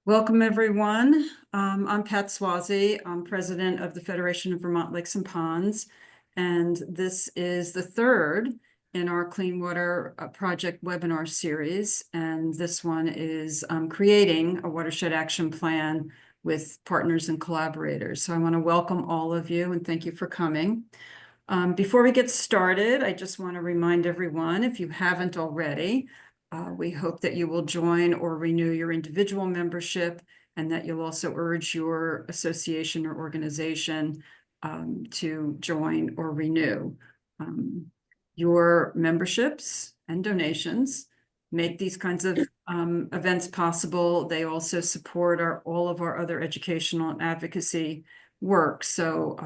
Welcome, everyone. I'm Pat Swazi. I'm president of the Federation of Vermont Lakes and Ponds, and this is the third in our Clean Water Project webinar series. And this one is creating a watershed action plan with partners and collaborators. So I want to welcome all of you and thank you for coming. Before we get started, I just want to remind everyone, if you haven't already, we hope that you will join or renew your individual membership and that you'll also urge your association or organization to join or renew. Your memberships and donations make these kinds of events possible. They also support all of our other educational and advocacy work. So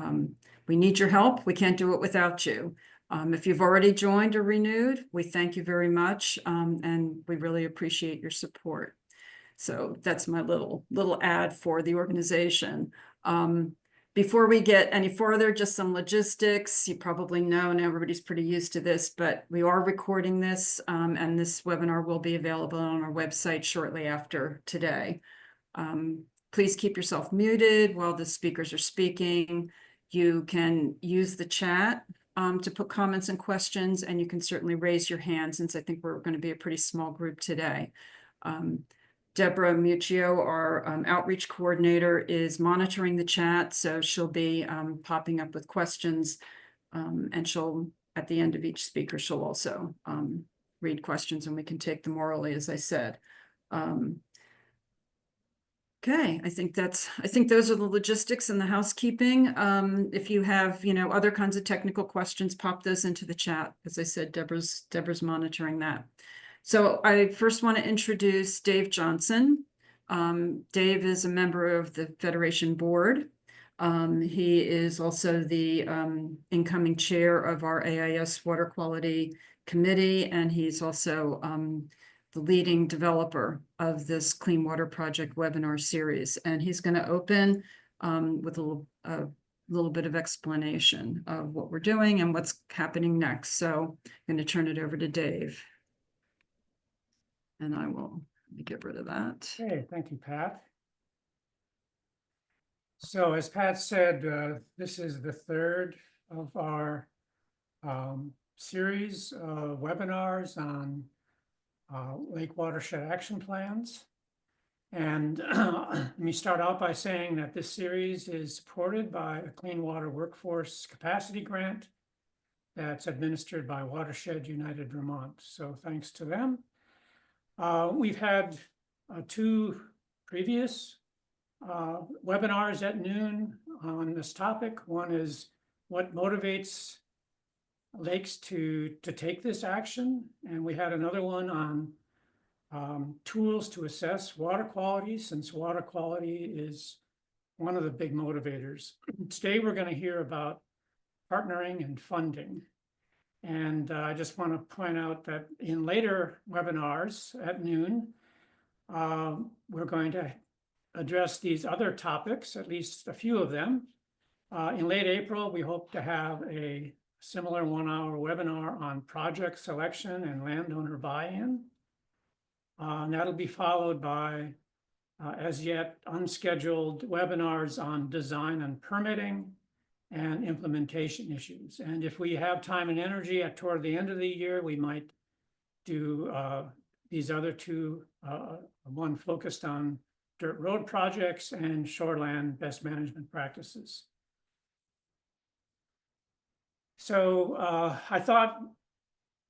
we need your help. We can't do it without you. If you've already joined or renewed, we thank you very much, and we really appreciate your support. So that's my little ad for the organization. Before we get any further, just some logistics. You probably know, and everybody's pretty used to this, but we are recording this, and this webinar will be available on our website shortly after today. Please keep yourself muted while the speakers are speaking. You can use the chat to put comments and questions, and you can certainly raise your hand since I think we're going to be a pretty small group today. Deborah Muccio, our outreach coordinator, is monitoring the chat, so she'll be popping up with questions, and she'll, at the end of each speaker, she'll also read questions and we can take them orally, as I said. Okay, I think those are the logistics and the housekeeping. If you have, other kinds of technical questions, pop those into the chat. As I said, Deborah's monitoring that. So I first want to introduce Dave Johnson. Dave is a member of the Federation board. He is also the incoming chair of our AIS Water Quality Committee, and he's also the leading developer of this Clean Water Project webinar series. And he's going to open with a little bit of explanation of what we're doing and what's happening next. So I'm going to turn it over to Dave. And let me get rid of that. Okay, thank you, Pat. So as Pat said, this is the third of our series of webinars on Lake Watershed Action Plans. And let me start out by saying that this series is supported by a Clean Water Workforce Capacity Grant that's administered by Watershed United Vermont. So thanks to them. We've had two previous webinars at noon on this topic. One is what motivates lakes to take this action, and we had another one on tools to assess water quality, since water quality is one of the big motivators. Today we're going to hear about partnering and funding. And I just want to point out that in later webinars at noon, we're going to address these other topics, at least a few of them. In late April, we hope to have a similar 1-hour webinar on project selection and landowner buy-in. And that'll be followed by as yet unscheduled webinars on design and permitting and implementation issues. And if we have time and energy toward the end of the year, we might do these other two, one focused on dirt road projects and shoreland best management practices. So I thought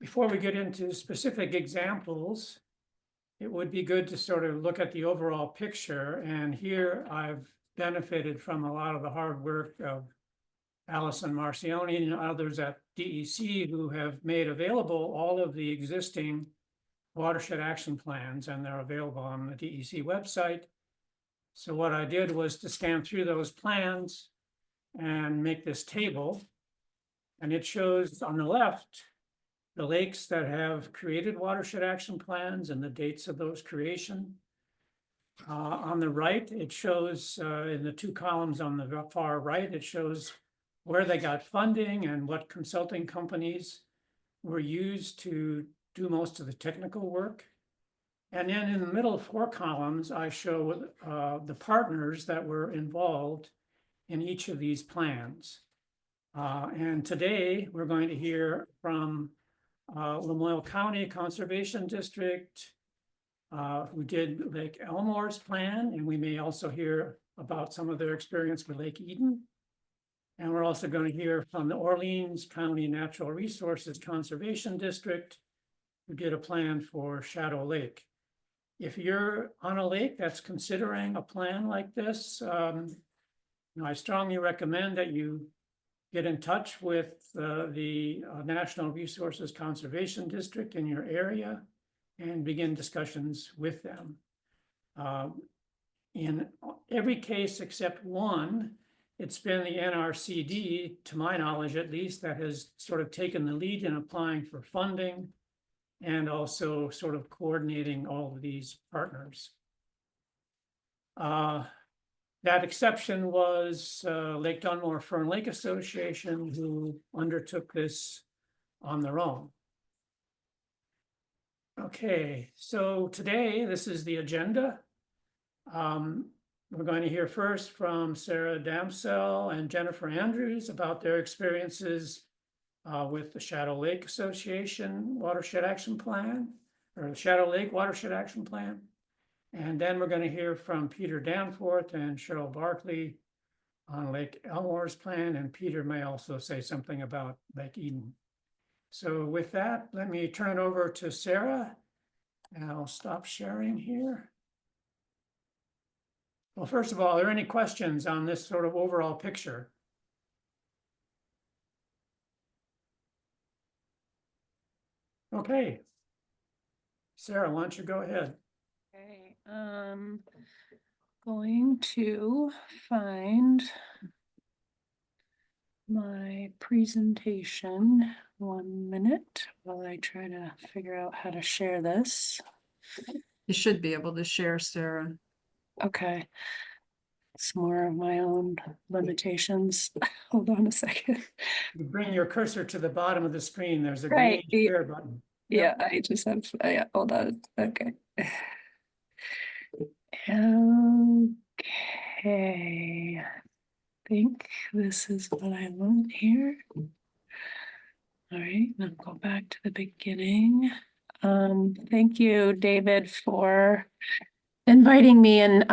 before we get into specific examples, it would be good to sort of look at the overall picture. And here I've benefited from a lot of the hard work of Allison Marcioni and others at DEC who have made available all of the existing watershed action plans, and they're available on the DEC website. So what I did was to scan through those plans and make this table. And it shows on the left the lakes that have created watershed action plans and the dates of those creation. On the right, it shows in the two columns on the far right, it shows where they got funding and what consulting companies were used to do most of the technical work. And then in the middle 4 columns, I show the partners that were involved in each of these plans. And today we're going to hear from Lamoille County Conservation District, who did Lake Elmore's plan, and we may also hear about some of their experience with Lake Eden. And we're also going to hear from the Orleans County Natural Resources Conservation District, who did a plan for Shadow Lake. If you're on a lake that's considering a plan like this, I strongly recommend that you get in touch with the National Resources Conservation District in your area and begin discussions with them. In every case except one, it's been the NRCD, to my knowledge at least, that has sort of taken the lead in applying for funding and also sort of coordinating all of these partners. That exception was Lake Dunmore Fern Lake Association, who undertook this on their own. Okay, so today this is the agenda. We're going to hear first from Sarah Damsel and Jennifer Andrews about their experiences with the Shadow Lake Association Watershed Action Plan, or the Shadow Lake Watershed Action Plan. And then we're going to hear from Peter Danforth and Cheryl Barkley on Lake Elmore's plan, and Peter may also say something about Lake Eden. So with that, let me turn it over to Sarah, and I'll stop sharing here. Well, first of all, are there any questions on this sort of overall picture? Okay. Sarah, why don't you go ahead? Okay, going to find my presentation. 1 minute while I try to figure out how to share this. You should be able to share, Sarah. Okay. It's more of my own limitations. Hold on a second. You bring your cursor to the bottom of the screen. There's a Right, green share button. Yeah, I just have, yeah, hold on. Okay. Okay. I think this is what I want here. All right, now go back to the beginning. Thank you, David, for inviting me, and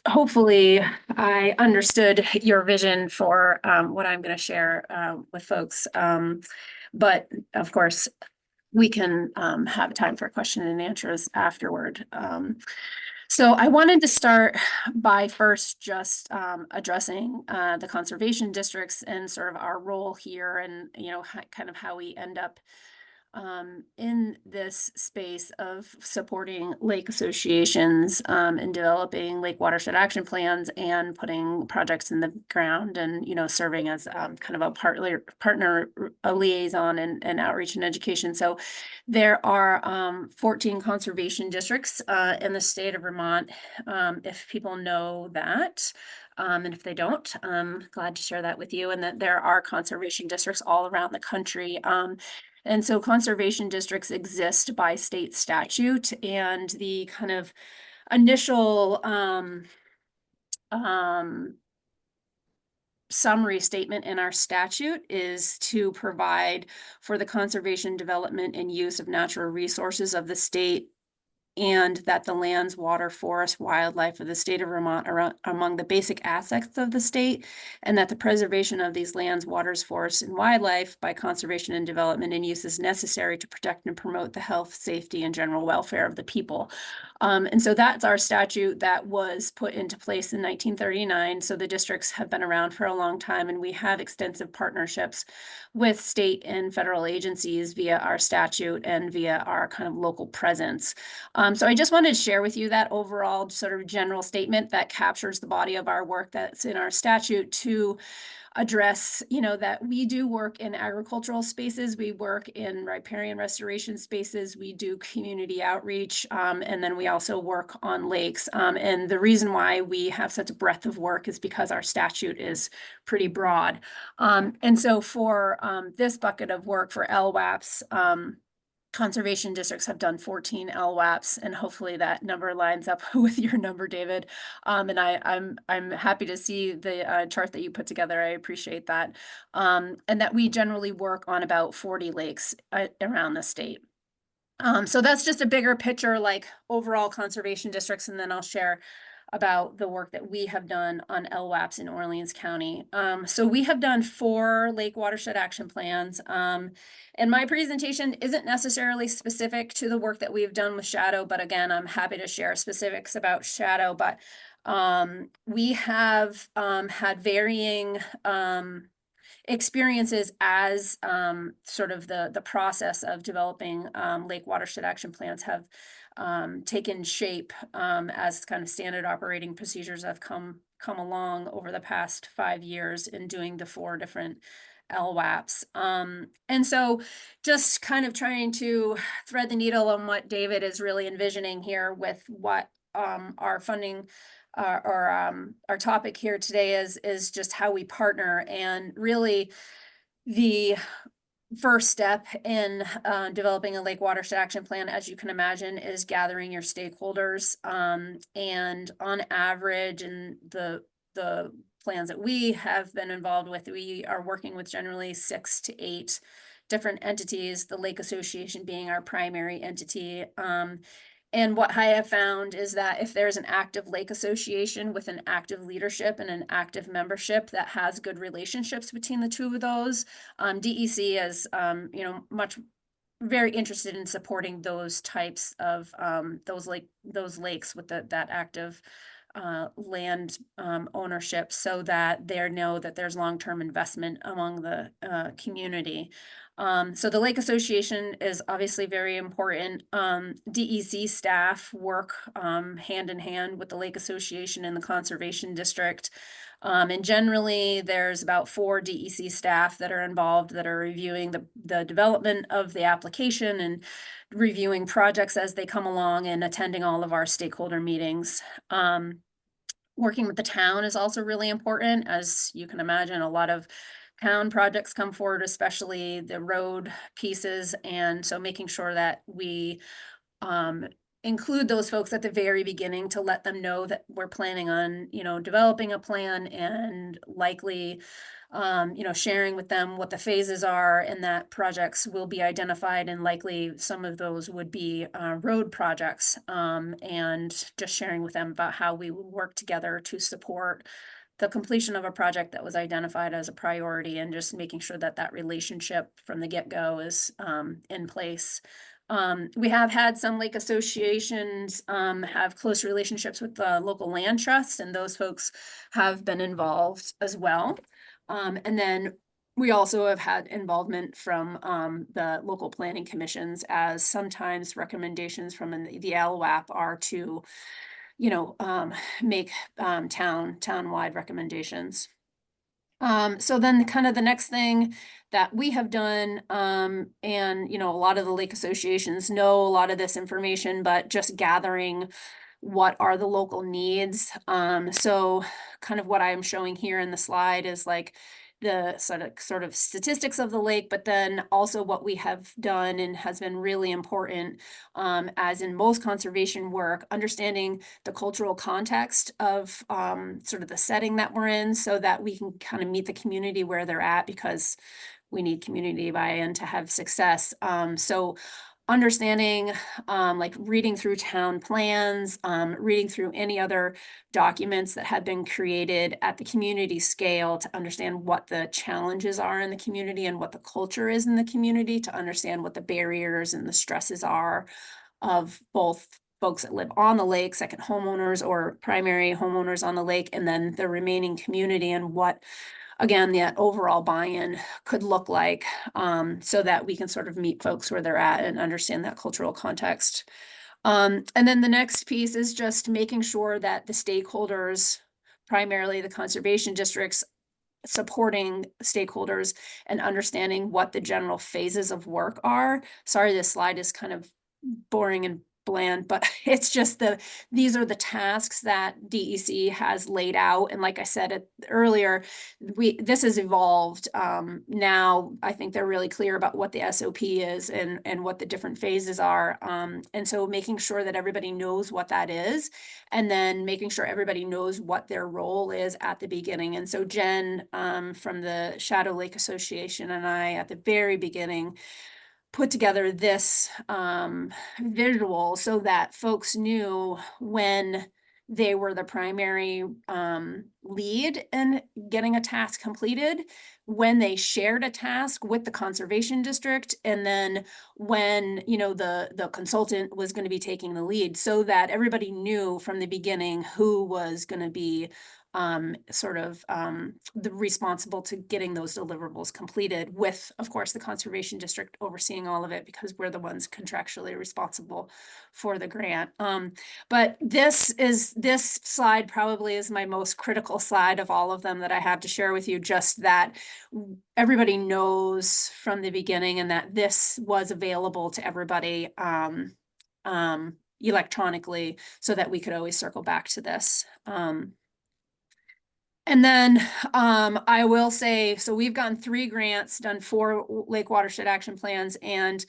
hopefully I understood your vision for what I'm going to share with folks. But of course, we can have time for question and answers afterward. So I wanted to start by first just addressing the conservation districts and sort of our role here, and kind of how we end up in this space of supporting lake associations and developing lake watershed action plans and putting projects in the ground, and serving as kind of a partner, a liaison, and outreach and education. So there are 14 conservation districts in the state of Vermont, if people know that. And if they don't, I'm glad to share that with you, and that there are conservation districts all around the country. And so conservation districts exist by state statute, and the kind of initial summary statement in our statute is to provide for the conservation, development, and use of natural resources of the state, and that the lands, water, forest, wildlife of the state of Vermont are among the basic assets of the state, and that the preservation of these lands, waters, forests, and wildlife by conservation and development and use is necessary to protect and promote the health, safety, and general welfare of the people. And so that's our statute that was put into place in 1939. So the districts have been around for a long time, and we have extensive partnerships with state and federal agencies via our statute and via our kind of local presence. So I just wanted to share with you that overall sort of general statement that captures the body of our work that's in our statute, to address, that we do work in agricultural spaces, we work in riparian restoration spaces, we do community outreach, and then we also work on lakes. And the reason why we have such a breadth of work is because our statute is pretty broad. And so for this bucket of work for LWAPs, conservation districts have done 14 LWAPs, and hopefully that number lines up with your number, David. And I'm happy to see the chart that you put together. I appreciate that. And that we generally work on about 40 lakes around the state. So that's just a bigger picture, like overall conservation districts, and then I'll share about the work that we have done on LWAPs in Orleans County. So we have done 4 Lake Watershed Action Plans. And my presentation isn't necessarily specific to the work that we've done with Shadow, but again, I'm happy to share specifics about Shadow. But we have had varying experiences as sort of the process of developing Lake Watershed Action Plans have taken shape as kind of standard operating procedures have come along over the past 5 years in doing the 4 different LWAPs. And so just kind of trying to thread the needle on what David is really envisioning here with what our funding our topic here today is just how we partner, and really the first step in developing a Lake Watershed Action Plan, as you can imagine, is gathering your stakeholders. And on average, in the plans that we have been involved with, we are working with generally 6 to 8 different entities, the Lake Association being our primary entity. And what I have found is that if there's an active lake association with an active leadership and an active membership that has good relationships between the two of those, DEC is, much very interested in supporting those types of those lakes with that active land ownership, so that they know that there's long-term investment among the community. So the Lake Association is obviously very important. DEC staff work hand in hand with the Lake Association and the Conservation District. And generally there's about 4 DEC staff that are involved that are reviewing the development of the application and reviewing projects as they come along and attending all of our stakeholder meetings. Working with the town is also really important. As you can imagine, a lot of town projects come forward, especially the road pieces. And so making sure that we include those folks at the very beginning to let them know that we're planning on, developing a plan, and likely, sharing with them what the phases are, and that projects will be identified, and likely some of those would be road projects, and just sharing with them about how we would work together to support the completion of a project that was identified as a priority, and just making sure that that relationship from the get-go is in place. We have had some lake associations have close relationships with the local land trusts, and those folks have been involved as well. And then we also have had involvement from the local planning commissions, as sometimes recommendations from the LWAP are to, make town-wide recommendations. So then kind of the next thing that we have done, and, a lot of the lake associations know a lot of this information, but just gathering what are the local needs. So kind of what I'm showing here in the slide is like the sort of statistics of the lake, but then also what we have done and has been really important, as in most conservation work, understanding the cultural context of sort of the setting that we're in, so that we can kind of meet the community where they're at, because we need community buy-in to have success. So understanding, like reading through town plans, reading through any other documents that have been created at the community scale to understand what the challenges are in the community and what the culture is in the community, to understand what the barriers and the stresses are of both folks that live on the lake, second homeowners or primary homeowners on the lake, and then the remaining community, and what, again, that overall buy-in could look like, so that we can sort of meet folks where they're at and understand that cultural context. And then the next piece is just making sure that the stakeholders, primarily the conservation districts, supporting stakeholders and understanding what the general phases of work are. Sorry, this slide is kind of boring and bland, but it's just these are the tasks that DEC has laid out. And like I said earlier, this has evolved. Now I think they're really clear about what the SOP is and what the different phases are. And so making sure that everybody knows what that is, and then making sure everybody knows what their role is at the beginning. And so Jen, from the Shadow Lake Association, and I at the very beginning put together this visual so that folks knew when they were the primary lead in getting a task completed, when they shared a task with the conservation district, and then when, you know, the consultant was going to be taking the lead, so that everybody knew from the beginning who was going to be the responsible to getting those deliverables completed, with, of course, the conservation district overseeing all of it, because we're the ones contractually responsible for the grant. But this slide probably is my most critical slide of all of them that I have to share with you, just that everybody knows from the beginning, and that this was available to everybody electronically, so that we could always circle back to this. And then I will say, so we've gotten 3 grants, done 4 Lake Watershed Action Plans, and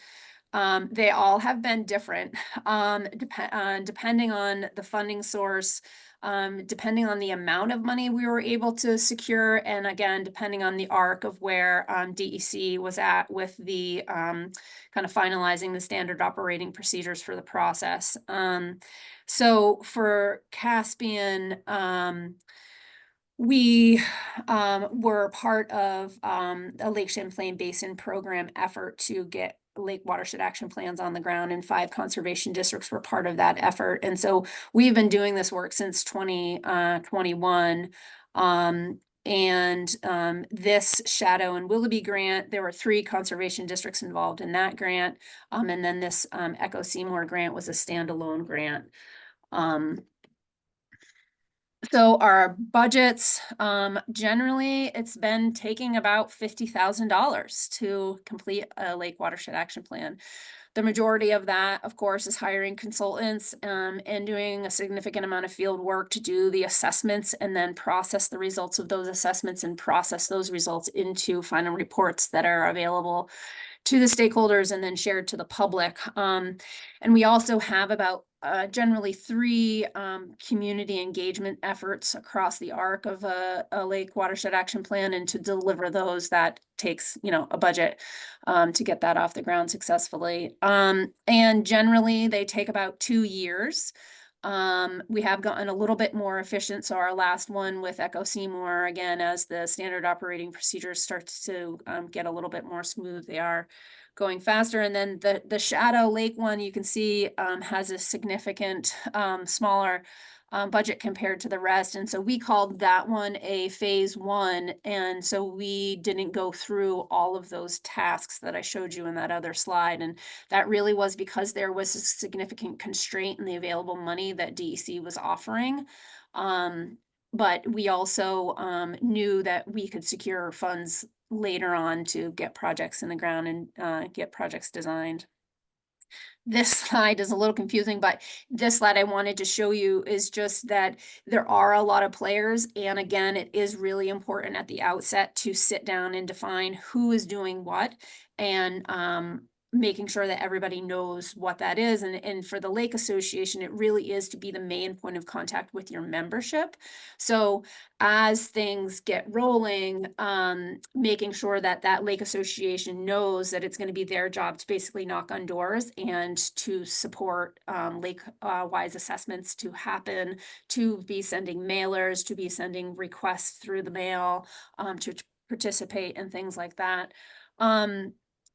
they all have been different, depending on the funding source, depending on the amount of money we were able to secure, and again, depending on the arc of where DEC was at with the kind of finalizing the standard operating procedures for the process. So for Caspian, we were part of a Lake Champlain Basin program effort to get Lake Watershed Action Plans on the ground, and 5 conservation districts were part of that effort. And so we've been doing this work since 2021. This Shadow and Willoughby grant, there were 3 conservation districts involved in that grant. And then this Echo Seymour grant was a standalone grant. So our budgets, generally, it's been taking about $50,000 to complete a Lake Watershed Action Plan. The majority of that, of course, is hiring consultants and doing a significant amount of field work to do the assessments, and then process the results of those assessments and process those results into final reports that are available to the stakeholders and then shared to the public. And we also have about generally 3 community engagement efforts across the arc of a Lake Watershed Action Plan, and to deliver those, that takes, you know, a budget to get that off the ground successfully. And generally they take about 2 years. We have gotten a little bit more efficient. So our last one with Echo Seymour, again, as the standard operating procedure starts to get a little bit more smooth, they are going faster. And then the Shadow Lake one, you can see has a significant smaller budget compared to the rest. And so we called that one a phase 1. And so we didn't go through all of those tasks that I showed you in that other slide. And that really was because there was a significant constraint in the available money that DEC was offering. But we also knew that we could secure funds later on to get projects in the ground and get projects designed. This slide is a little confusing, but this slide I wanted to show you is just that there are a lot of players. And again, it is really important at the outset to sit down and define who is doing what, and making sure that everybody knows what that is. And for the Lake Association, it really is to be the main point of contact with your membership. So as things get rolling, making sure that that Lake Association knows that it's going to be their job to basically knock on doors and to support lake-wise assessments to happen, to be sending mailers, to be sending requests through the mail, to participate and things like that.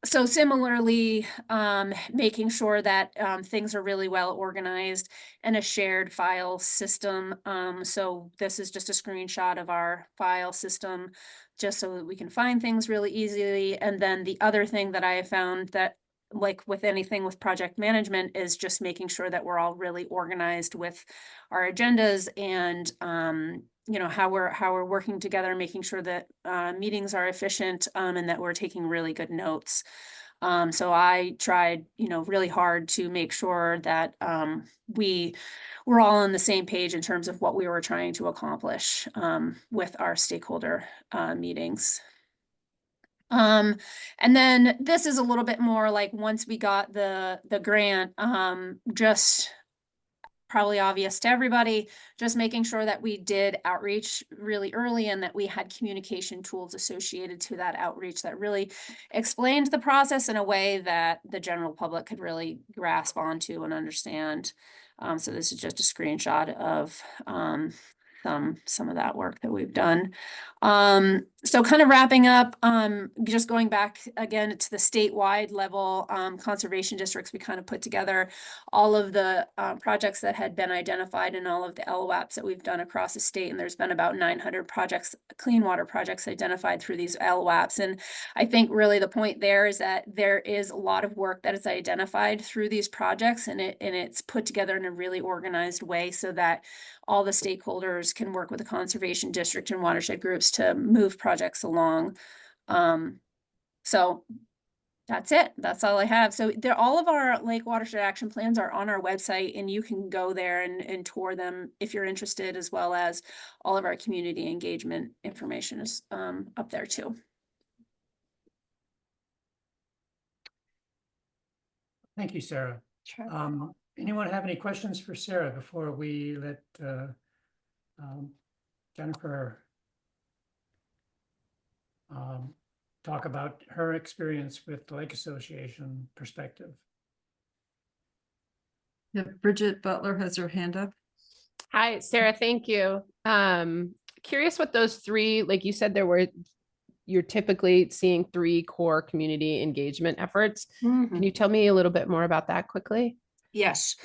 So similarly, making sure that things are really well organized and a shared file system. So this is just a screenshot of our file system, just so that we can find things really easily. And then the other thing that I have found, that like with anything with project management, is just making sure that we're all really organized with our agendas and you know, how we're working together, making sure that meetings are efficient and that we're taking really good notes. So I tried, really hard to make sure that we were all on the same page in terms of what we were trying to accomplish with our stakeholder meetings. And then this is a little bit more like once we got the grant, just probably obvious to everybody, just making sure that we did outreach really early and that we had communication tools associated to that outreach that really explained the process in a way that the general public could really grasp onto and understand. So this is just a screenshot of some of that work that we've done. So kind of wrapping up, just going back again to the statewide level, conservation districts, we kind of put together all of the projects that had been identified in all of the LWAPs that we've done across the state. And there's been about 900 projects, clean water projects identified through these LWAPs. And I think really the point there is that there is a lot of work that is identified through these projects, and it's put together in a really organized way so that all the stakeholders can work with the conservation district and watershed groups to move projects along. So that's it. That's all I have. So all of our Lake Watershed Action Plans are on our website, and you can go there and tour them if you're interested, as well as all of our community engagement information is up there too. Thank you, Sarah. Sure. Anyone have any questions for Sarah before we let Jennifer talk about her experience with the Lake Association perspective? Yeah, Bridget Butler has her hand up. Hi, Sarah, thank you. Curious what those three, like you said, you're typically seeing 3 core community engagement efforts. Can you tell me a little bit more about that quickly? Yes.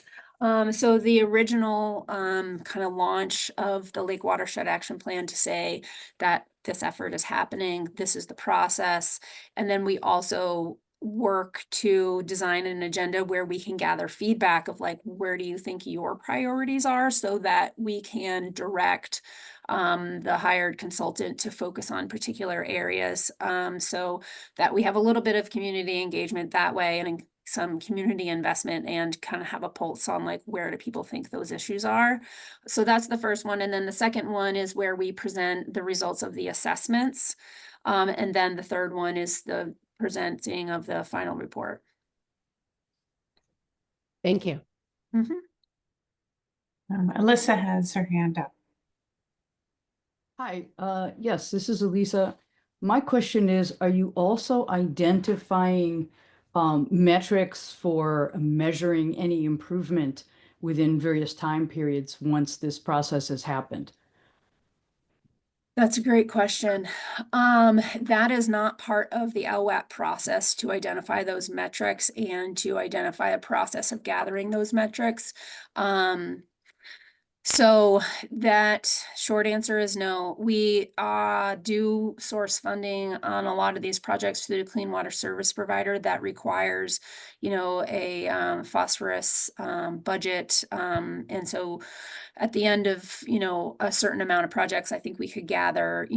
So the original kind of launch of the Lake Watershed Action Plan to say that this effort is happening, this is the process. And then we also work to design an agenda where we can gather feedback of like, where do you think your priorities are, so that we can direct the hired consultant to focus on particular areas, so that we have a little bit of community engagement that way and some community investment, and kind of have a pulse on like, where do people think those issues are. So that's the first one. And then the second one is where we present the results of the assessments. And then the third one is the presenting of the final report. Thank you. Alyssa has her hand up. Hi, yes, this is Elisa. My question is, are you also identifying metrics for measuring any improvement within various time periods once this process has happened? That's a great question. That is not part of the LWAP process to identify those metrics and to identify a process of gathering those metrics. So that short answer is no. We do source funding on a lot of these projects through the Clean Water Service Provider that requires, a phosphorus budget. And so at the end of, a certain amount of projects, I think we could gather,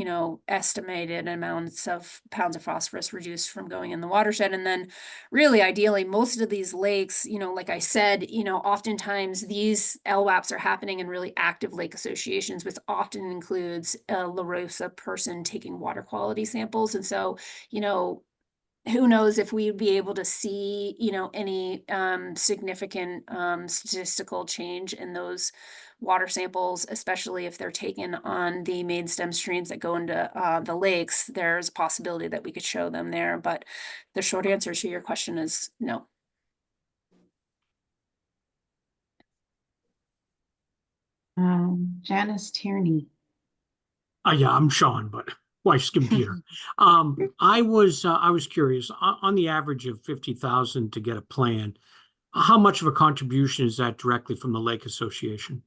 estimated amounts of pounds of phosphorus reduced from going in the watershed. And then really ideally, most of these lakes, like I said, oftentimes these LWAPs are happening in really active lake associations, which often includes a La Rosa person taking water quality samples. And so, who knows if we'd be able to see, any significant statistical change in those water samples, especially if they're taken on the main stem streams that go into the lakes. There's a possibility that we could show them there, but the short answer to your question is no. Janice Tierney. Yeah, I'm Sean, but wife's computer. I was curious, on the average of 50,000 to get a plan, how much of a contribution is that directly from the Lake Association?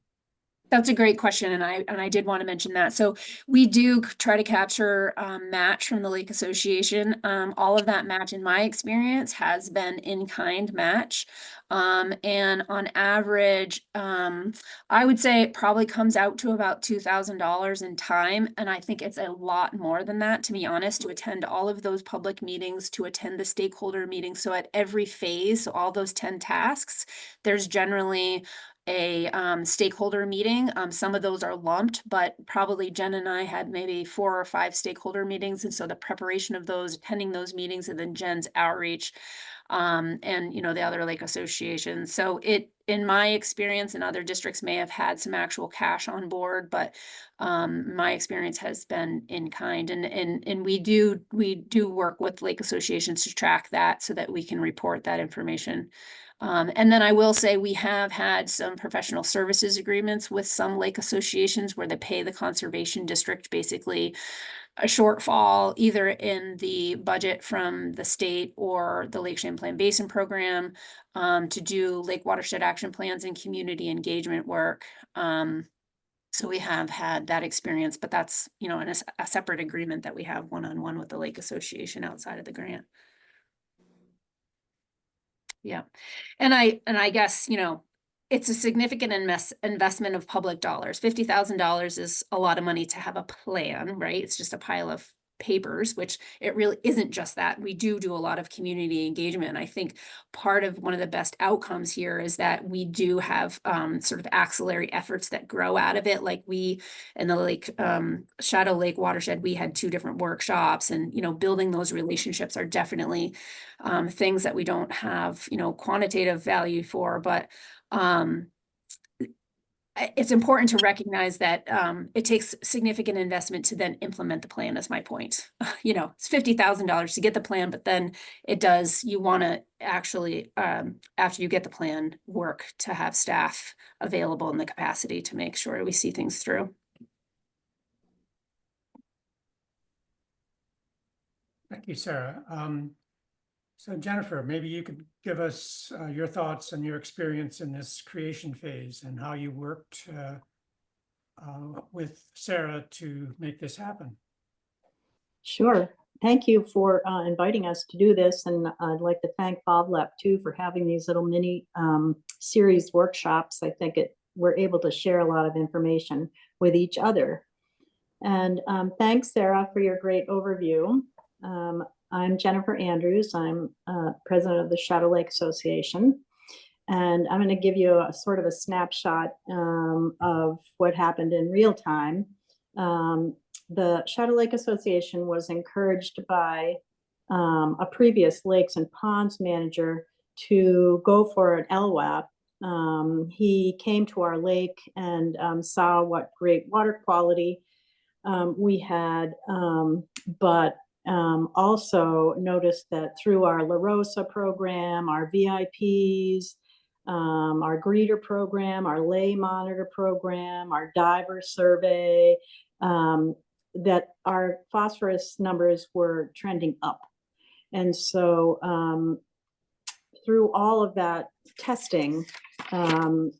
That's a great question, and I did want to mention that. So we do try to capture match from the Lake Association. All of that match, in my experience, has been in-kind match. And on average, I would say it probably comes out to about $2,000 in time. And I think it's a lot more than that, to be honest, to attend all of those public meetings, to attend the stakeholder meetings. So at every phase, so all those 10 tasks, there's generally a stakeholder meeting. Some of those are lumped, but probably Jen and I had maybe 4 or 5 stakeholder meetings. And so the preparation of those, attending those meetings, and then Jen's outreach, and, you know, the other lake associations. So it, in my experience, and other districts may have had some actual cash on board, but my experience has been in kind. And we do work with lake associations to track that so that we can report that information. And then I will say we have had some professional services agreements with some lake associations where they pay the conservation district basically a shortfall either in the budget from the state or the Lake Champlain Basin program to do Lake Watershed Action Plans and community engagement work. So we have had that experience, but that's, you know, in a separate agreement that we have one-on-one with the Lake Association outside of the grant. Yeah. And I guess, you know, it's a significant investment of public dollars. $50,000 is a lot of money to have a plan, right? It's just a pile of papers, which it really isn't just that. We do a lot of community engagement. I think part of one of the best outcomes here is that we do have sort of axillary efforts that grow out of it. Like we in the Lake Shadow Lake Watershed, we had 2 different workshops, and, you know, building those relationships are definitely things that we don't have, you know, quantitative value for, but it's important to recognize that it takes significant investment to then implement the plan, is my point. You know, it's $50,000 to get the plan, but then it does, you want to actually, after you get the plan, work to have staff available in the capacity to make sure we see things through. Thank you, Sarah. So Jennifer, maybe you could give us your thoughts and your experience in this creation phase and how you worked with Sarah to make this happen. Sure. Thank you for inviting us to do this. And I'd like to thank LWAP too for having these little mini series workshops. I think we're able to share a lot of information with each other. And thanks, Sarah, for your great overview. I'm Jennifer Andrews. I'm president of the Shadow Lake Association. And I'm going to give you a sort of a snapshot of what happened in real time. The Shadow Lake Association was encouraged by a previous lakes and ponds manager to go for an LWAP. He came to our lake and saw what great water quality we had, but also noticed that through our La Rosa program, our VIPs, our greeter program, our lay monitor program, our diver survey, that our phosphorus numbers were trending up. And so through all of that testing, the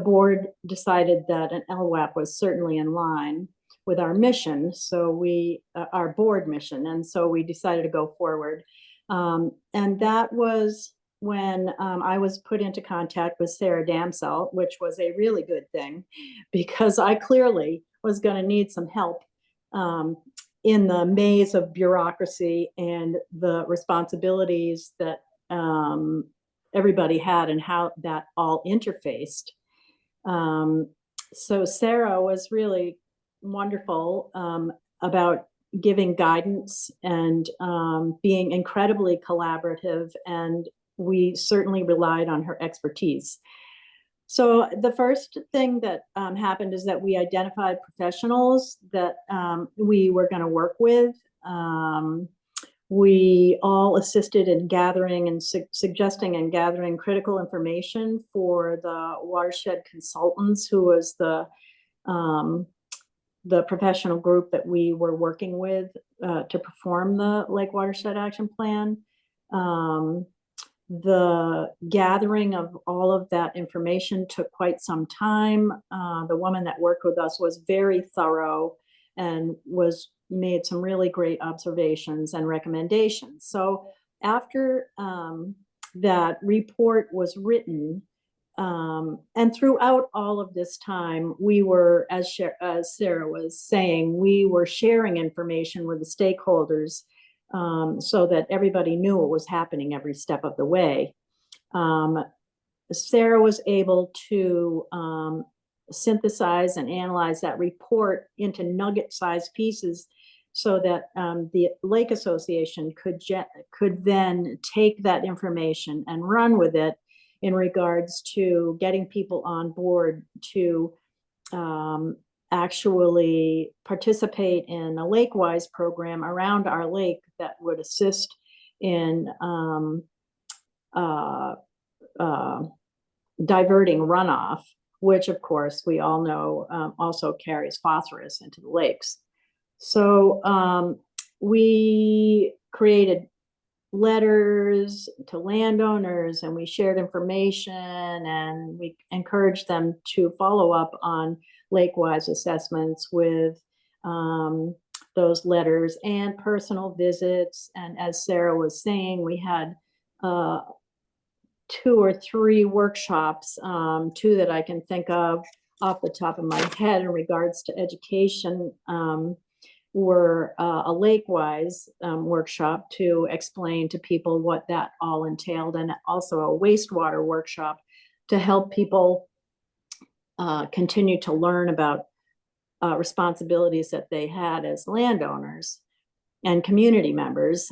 board decided that an LWAP was certainly in line with our mission. So our board mission. And so we decided to go forward. And that was when I was put into contact with Sarah Damsel, which was a really good thing because I clearly was going to need some help in the maze of bureaucracy and the responsibilities that everybody had and how that all interfaced. So Sarah was really wonderful about giving guidance and being incredibly collaborative, and we certainly relied on her expertise. So the first thing that happened is that we identified professionals that we were going to work with. We all assisted in gathering and suggesting and gathering critical information for the watershed consultants, who was the professional group that we were working with to perform the Lake Watershed Action Plan. The gathering of all of that information took quite some time. The woman that worked with us was very thorough and made some really great observations and recommendations. So after that report was written, and throughout all of this time, we were, as Sarah was saying, we were sharing information with the stakeholders so that everybody knew what was happening every step of the way. Sarah was able to synthesize and analyze that report into nugget-sized pieces so that the Lake Association could then take that information and run with it in regards to getting people on board to actually participate in a lake-wise program around our lake that would assist in diverting runoff, which of course we all know also carries phosphorus into the lakes. So we created letters to landowners, and we shared information, and we encouraged them to follow up on lake-wise assessments with those letters and personal visits. And as Sarah was saying, we had 2 or 3 workshops, 2 that I can think of off the top of my head in regards to education, were a lake-wise workshop to explain to people what that all entailed, and also a wastewater workshop to help people continue to learn about responsibilities that they had as landowners and community members.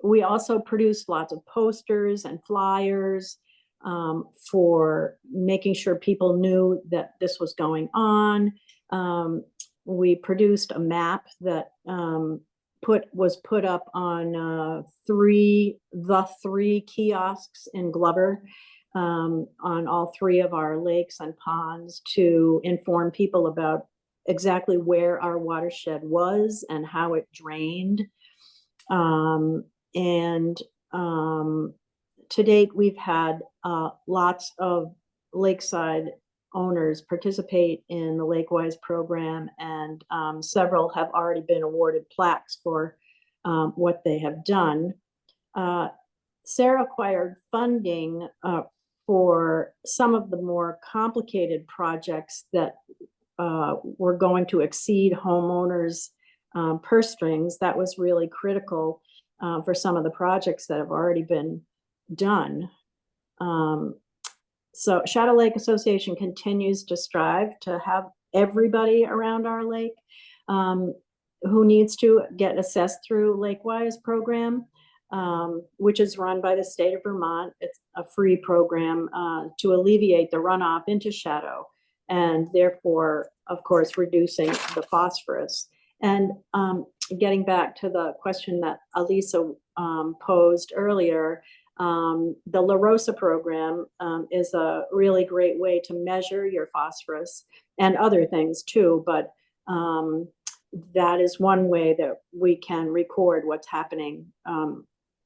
We also produced lots of posters and flyers for making sure people knew that this was going on. We produced a map that was put up on the three kiosks in Glover on all 3 of our lakes and ponds to inform people about exactly where our watershed was and how it drained. To date, we've had lots of lakeside owners participate in the Lake-Wise program, and several have already been awarded plaques for what they have done. Sarah acquired funding for some of the more complicated projects that were going to exceed homeowners' purse strings. That was really critical for some of the projects that have already been done. So Shadow Lake Association continues to strive to have everybody around our lake who needs to get assessed through Lake-Wise program, which is run by the state of Vermont. It's a free program to alleviate the runoff into Shadow, and therefore, of course, reducing the phosphorus. And getting back to the question that Alisa posed earlier, the La Rosa program is a really great way to measure your phosphorus and other things too, but that is one way that we can record what's happening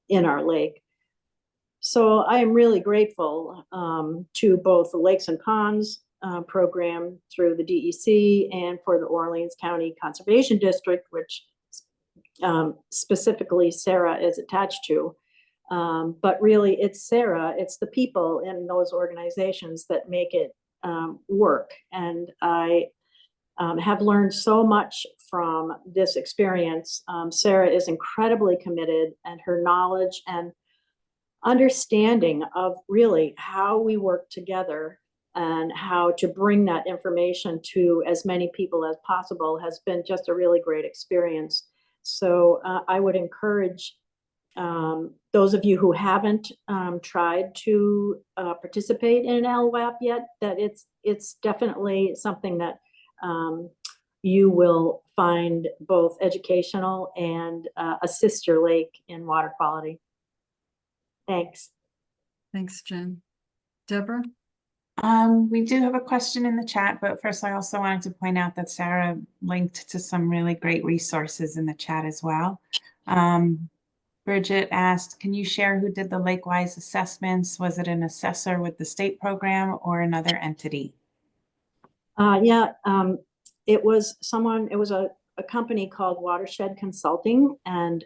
in our lake. So I am really grateful to both the Lakes and Ponds program through the DEC and for the Orleans County Conservation District, which specifically Sarah is attached to. But really, it's Sarah, it's the people in those organizations that make it work. And I have learned so much from this experience. Sarah is incredibly committed, and her knowledge and understanding of really how we work together and how to bring that information to as many people as possible has been just a really great experience. So I would encourage those of you who haven't tried to participate in an LWAP yet, that it's definitely something that you will find both educational and assist your lake in water quality. Thanks. Thanks, Jen. Deborah? We do have a question in the chat, but first I also wanted to point out that Sarah linked to some really great resources in the chat as well. Bridget asked, can you share who did the Lake-wise assessments? Was it an assessor with the state program or another entity? Yeah, it was a company called Watershed Consulting, and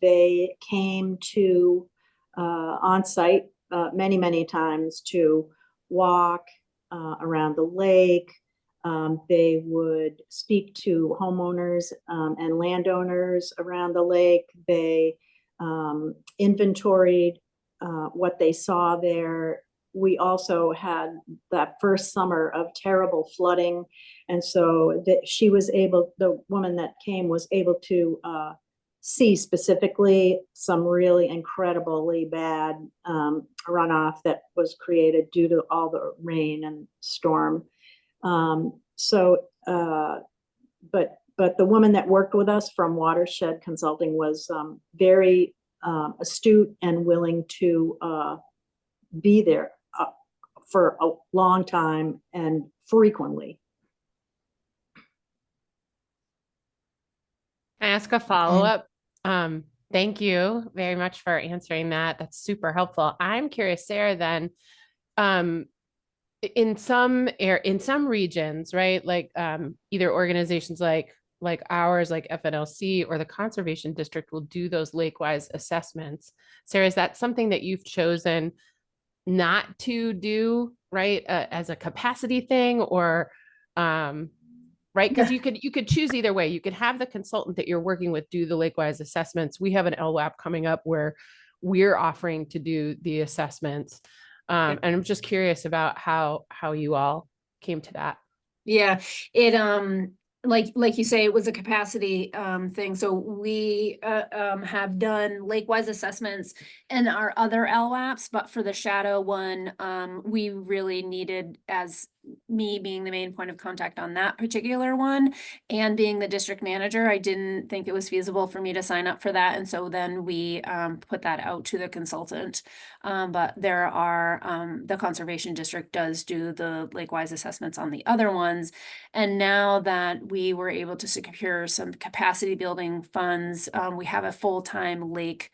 they came to on site many, many times to walk around the lake. They would speak to homeowners and landowners around the lake. They inventoried what they saw there. We also had that first summer of terrible flooding. And so the woman that came was able to see specifically some really incredibly bad runoff that was created due to all the rain and storm. But the woman that worked with us from Watershed Consulting was very astute and willing to be there for a long time and frequently. Can I ask a follow-up? Thank you very much for answering that. That's super helpful. I'm curious, Sarah, then, in some regions, right? Like either organizations like ours, like FNLC or the Conservation District will do those lake-wise assessments. Sarah, is that something that you've chosen not to do, right? As a capacity thing, or right? Because you could choose either way. You could have the consultant that you're working with do the lake-wise assessments. We have an LWAP coming up where we're offering to do the assessments. And I'm just curious about how you all came to that. Yeah, it like you say, it was a capacity thing. So we have done lake-wise assessments in our other LWAPs, but for the shadow one, we really needed, as me being the main point of contact on that particular one and being the district manager, I didn't think it was feasible for me to sign up for that. And so then we put that out to the consultant. But there are, the Conservation District does do the lake-wise assessments on the other ones. And now that we were able to secure some capacity building funds, we have a full-time lake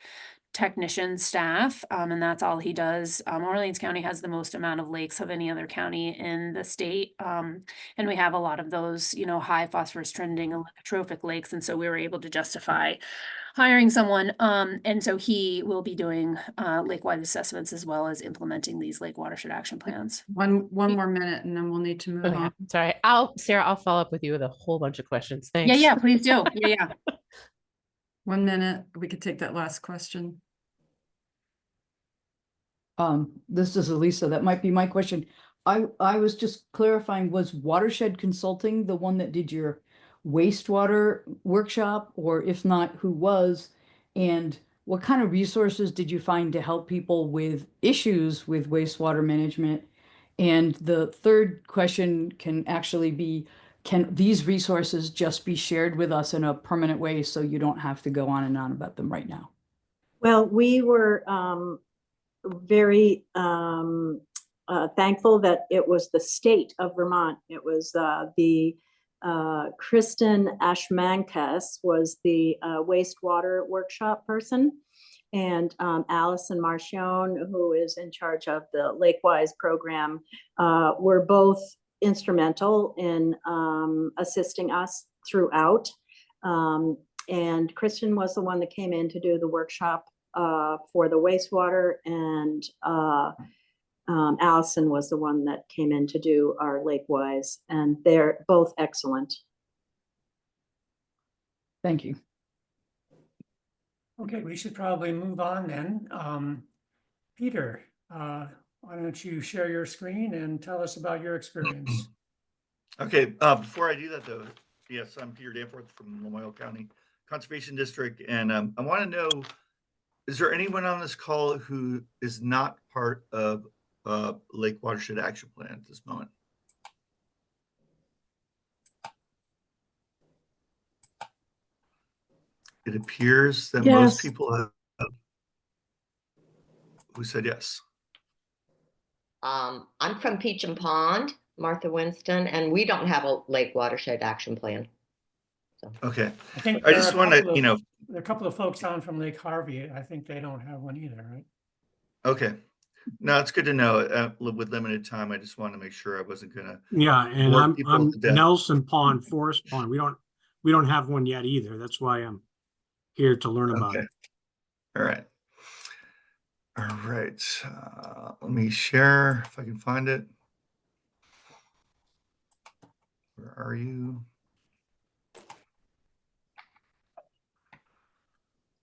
technician staff, and that's all he does. Orleans County has the most amount of lakes of any other county in the state. And we have a lot of those, high phosphorus trending eutrophic lakes. And so we were able to justify hiring someone. And so he will be doing lake-wide assessments as well as implementing these lake watershed action plans. One more minute and then we'll need to move Okay, on. sorry. Sarah, I'll follow up with you with a whole bunch of questions. Thanks. Yeah, please do. Yeah. 1 minute, we could take that last question. This is Elisa. That might be my question. I was just clarifying, was Watershed Consulting the one that did your wastewater workshop? Or if not, who was? And what kind of resources did you find to help people with issues with wastewater management? And the third question can actually be, can these resources just be shared with us in a permanent way so you don't have to go on and on about them right now? Well, we were very thankful that it was the state of Vermont. It was the Kristen Ashmankas was the wastewater workshop person, and Allison Marchione, who is in charge of the Lake-wise program, were both instrumental in assisting us throughout. And Kristen was the one that came in to do the workshop for the wastewater, and Allison was the one that came in to do our lake-wise, and they're both excellent. Thank you. Okay, we should probably move on then. Peter, why don't you share your screen and tell us about your experience? Okay, before I do that though, yes, I'm Peter Danforth from Lamoille County Conservation District, and I want to know, is there anyone on this call who is not part of Lake Watershed Action Plan at this moment? It appears that most people have, who said yes. I'm from Peach and Pond, Martha Winston, and we don't have a Lake Watershed Action Plan. Okay. I think I there are just a want to, couple you know, there are a couple of folks on from Lake Harvey. I think they don't have one either, right? okay. No, it's good to know. With limited time, I just wanted to make sure I wasn't gonna Yeah, and bore I'm people to death. Nelson Pond, Forest Pond. We don't have one yet either. That's why I'm here to learn about Okay. it. All right. All right. Let me share if I can find it. Where are you?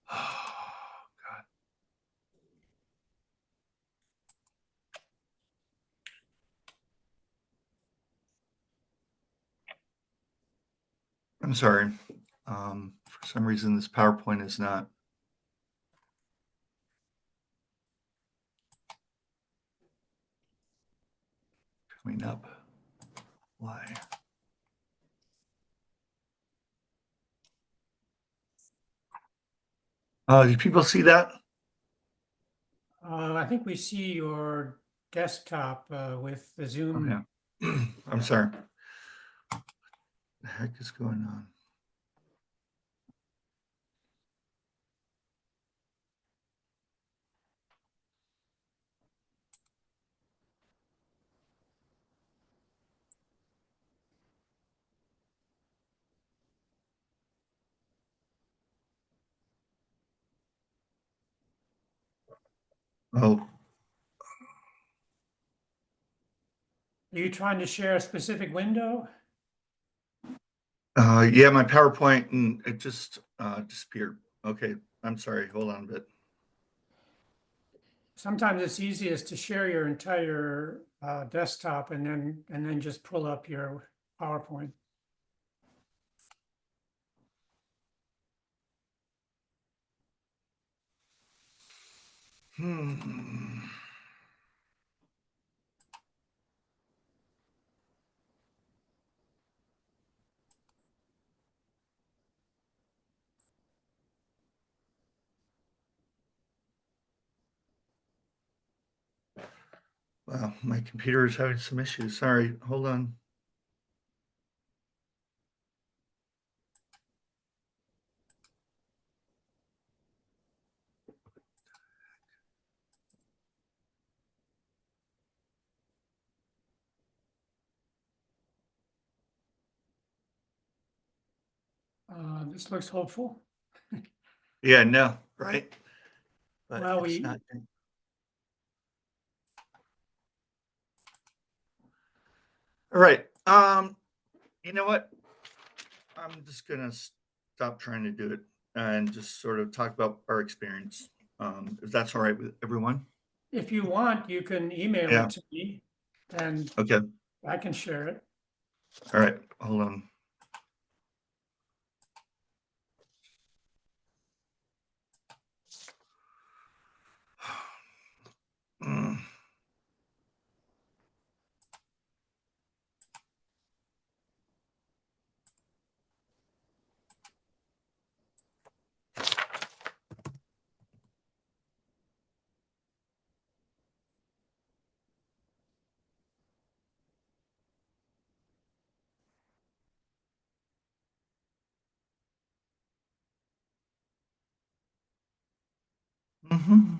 Oh, God. I'm sorry. For some reason, this PowerPoint is not coming up. Why? Do people see that? I think we see your desktop with the Zoom. Okay. I'm sorry. What the heck is going on? Oh, Are you trying to share a specific window? yeah, my PowerPoint and it just disappeared. Okay, I'm sorry. Hold on a bit. Sometimes it's easiest to share your entire desktop and then just pull up your PowerPoint. Hmm. Wow, my computer is having some issues. Sorry, hold on. This looks hopeful. Yeah, no, right? But Well, it's not. All right. You know what? I'm just gonna stop trying to do it and just sort of talk about our experience. If that's all right with everyone. if you want, you can email Yeah. it to me and Okay. I can share it. All right. Hold on. Mm. Mhm.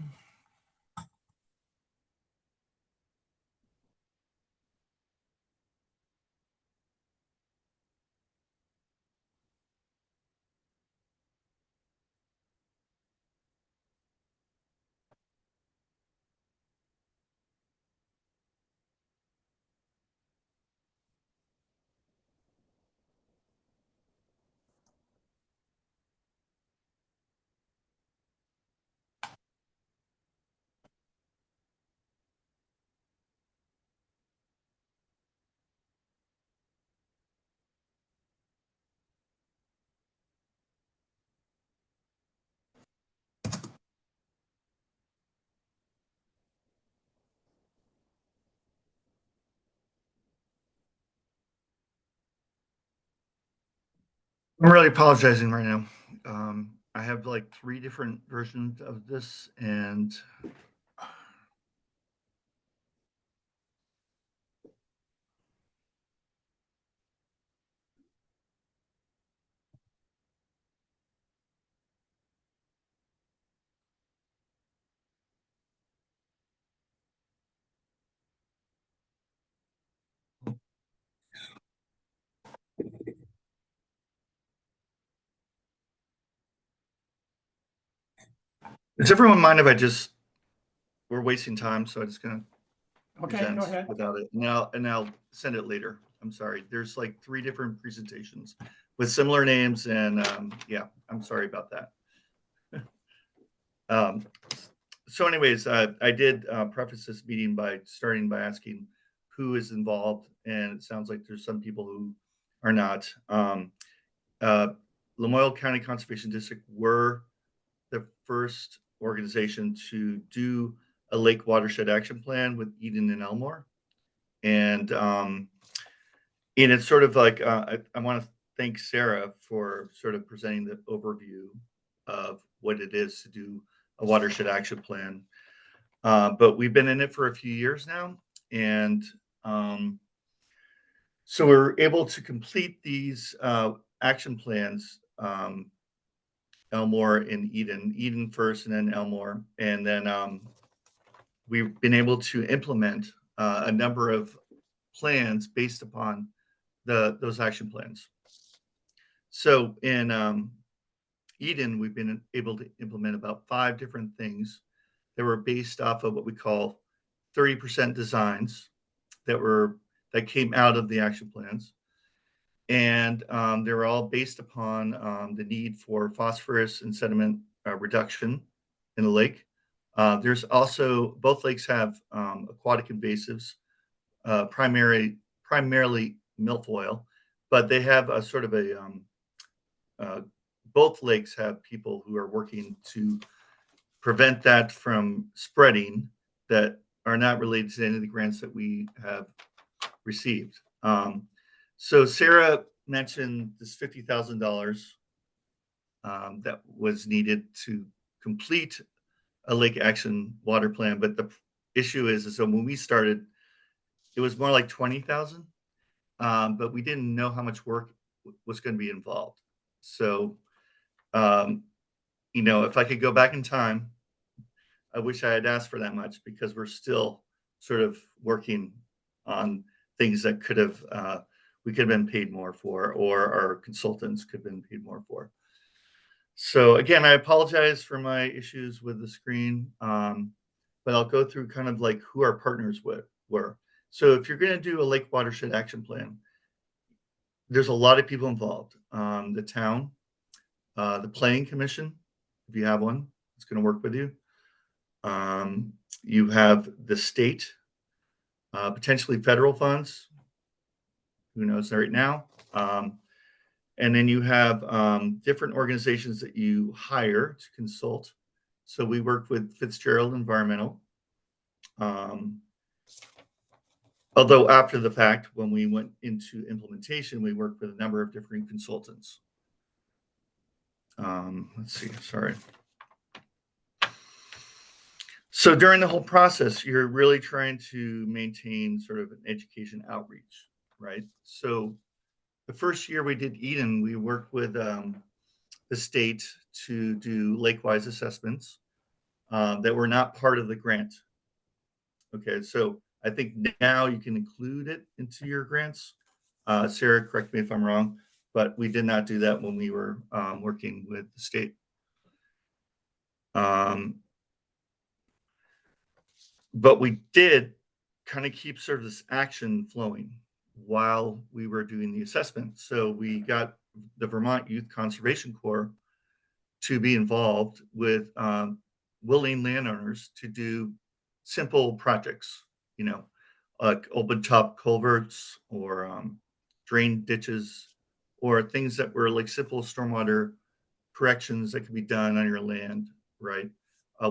I'm really apologizing right now. I have like 3 different versions of this, and Does everyone mind if I just, we're wasting time, so I'm just gonna Okay, present go ahead. without it. And I'll send it later. I'm sorry. There's like 3 different presentations with similar names, and yeah, I'm sorry about that. So anyways, I did preface this meeting by starting by asking who is involved, and it sounds like there's some people who are not. Lamoille County Conservation District were the first organization to do a Lake Watershed Action Plan with Eden and Elmore. And it's sort of like, I want to thank Sarah for sort of presenting the overview of what it is to do a watershed action plan. But we've been in it for a few years now. And so we're able to complete these action plans, Elmore and Eden first and then Elmore. And then we've been able to implement a number of plans based upon those action plans. So in Eden, we've been able to implement about 5 different things that were based off of what we call 30% designs that came out of the action plans. And they were all based upon the need for phosphorus and sediment reduction in the lake. There's also, both lakes have aquatic invasives, primarily milfoil, but they have a sort of a, both lakes have people who are working to prevent that from spreading that are not related to any of the grants that we have received. So Sarah mentioned this $50,000 that was needed to complete a lake action water plan. But the issue is so when we started, it was more like 20,000, but we didn't know how much work was going to be involved. So, if I could go back in time, I wish I had asked for that much, because we're still sort of working on things that we could have been paid more for, or our consultants could have been paid more for. So again, I apologize for my issues with the screen, but I'll go through kind of like who our partners were. So if you're going to do a Lake Watershed Action Plan, there's a lot of people involved. The town, the Planning Commission, if you have one, it's going to work with you. You have the state, potentially federal funds. Who knows right now? And then you have different organizations that you hire to consult. So we work with Fitzgerald Environmental. Although after the fact, when we went into implementation, we worked with a number of different consultants. Let's see, sorry. So during the whole process, you're really trying to maintain sort of an education outreach, right? So the first year we did Eden, we worked with the state to do lake-wise assessments that were not part of the grant. Okay, so I think now you can include it into your grants. Sarah, correct me if I'm wrong, but we did not do that when we were working with the state. But we did kind of keep sort of this action flowing while we were doing the assessment. So we got the Vermont Youth Conservation Corps to be involved with willing landowners to do simple projects, like open top culverts or drain ditches, or things that were like simple stormwater corrections that could be done on your land, right?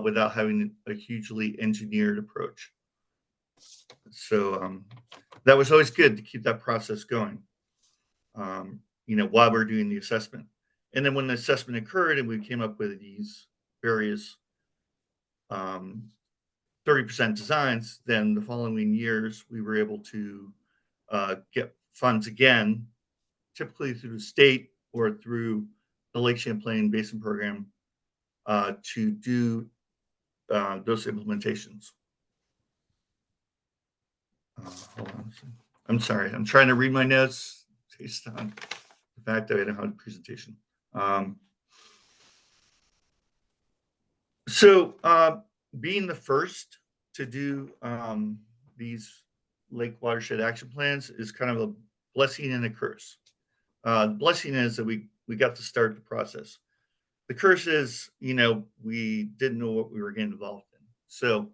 Without having a hugely engineered approach. So that was always good to keep that process going, while we're doing the assessment. And then when the assessment occurred and we came up with these various 30% designs, then the following years, we were able to get funds again, typically through the state or through the Lake Champlain Basin Program, to do those implementations. Hold on. I'm sorry. I'm trying to read my notes based on the fact that I don't have a presentation. So So, being the first to do these Lake Watershed Action Plans is kind of a blessing and a curse. The blessing is that we got to start the process. The curse is, we didn't know what we were getting involved in. So,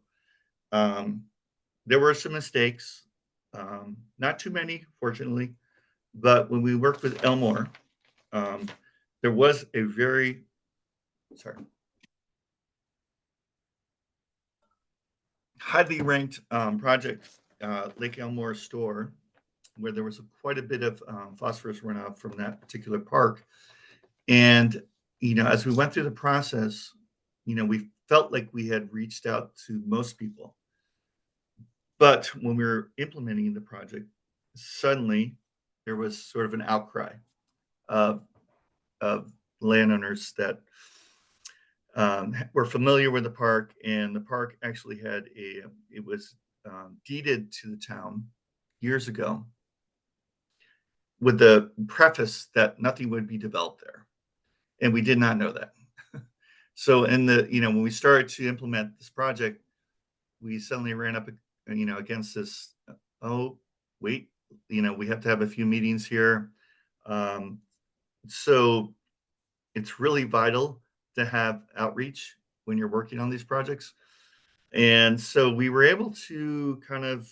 there were some mistakes, not too many, fortunately, but when we worked with Elmore, there was a very, highly ranked project, Lake Elmore Store, where there was quite a bit of phosphorus runoff from that particular park. And, as we went through the process, we felt like we had reached out to most people. But when we were implementing the project, suddenly there was sort of an outcry of landowners that were familiar with the park, and the park actually had it was deeded to the town years ago with the preface that nothing would be developed there. And we did not know that. So when we started to implement this project, we suddenly ran up, against this, oh, wait, we have to have a few meetings here. So it's really vital to have outreach when you're working on these projects. And so we were able to kind of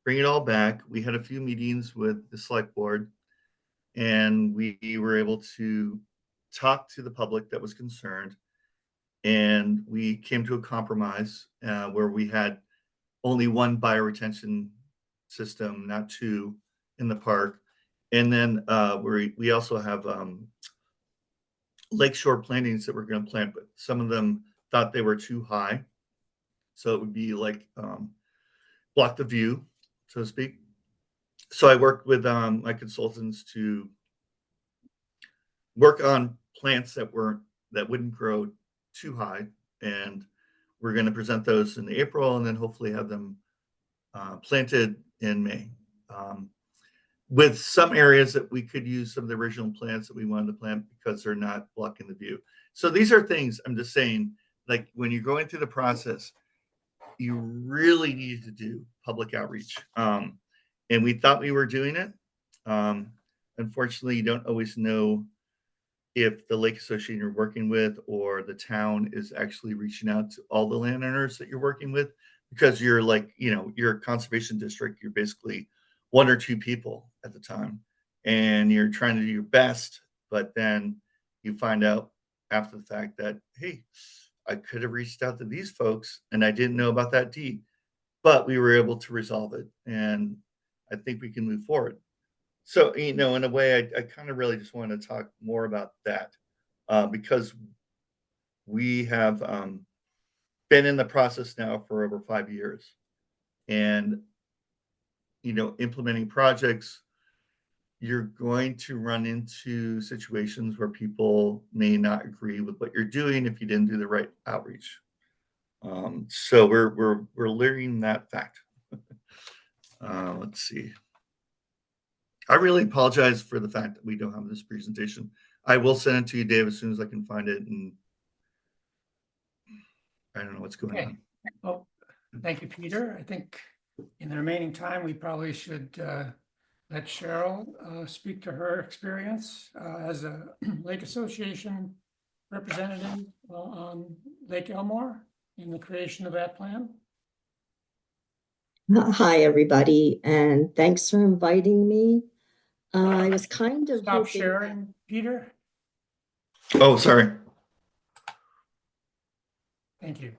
bring it all back. We had a few meetings with the select board, and we were able to talk to the public that was concerned. And we came to a compromise where we had only one bioretention system, not two, in the park. And then we also have lakeshore plantings that we're going to plant, but some of them thought they were too high. So it would be like block the view, so to speak. So I worked with my consultants to work on plants that wouldn't grow too high, and we're going to present those in April, and then hopefully have them planted in May. With some areas that we could use some of the original plants that we wanted to plant because they're not blocking the view. So these are things, I'm just saying, like when you're going through the process, you really need to do public outreach. And we thought we were doing it. Unfortunately, you don't always know if the lake association you're working with or the town is actually reaching out to all the landowners that you're working with, because you're like, you're a conservation district, you're basically one or two people at the time, and you're trying to do your best, but then you find out after the fact that, hey, I could have reached out to these folks and I didn't know about that deed, but we were able to resolve it, and I think we can move forward. So, in a way, I kind of really just want to talk more about that because we have been in the process now for over 5 years, and implementing projects, you're going to run into situations where people may not agree with what you're doing if you didn't do the right outreach. So we're learning that fact. Let's see. I really apologize for the fact that we don't have this presentation. I will send it to you, Dave, as soon as I can find it, and I don't know what's going on. Oh, thank you, Peter. I think in the remaining time, we probably should let Cheryl speak to her experience as a Lake Association representative on Lake Elmore in the creation of that plan. Hi, everybody, and thanks for inviting me. I was kind of Stop hoping sharing, Peter. Oh, sorry. Thank you.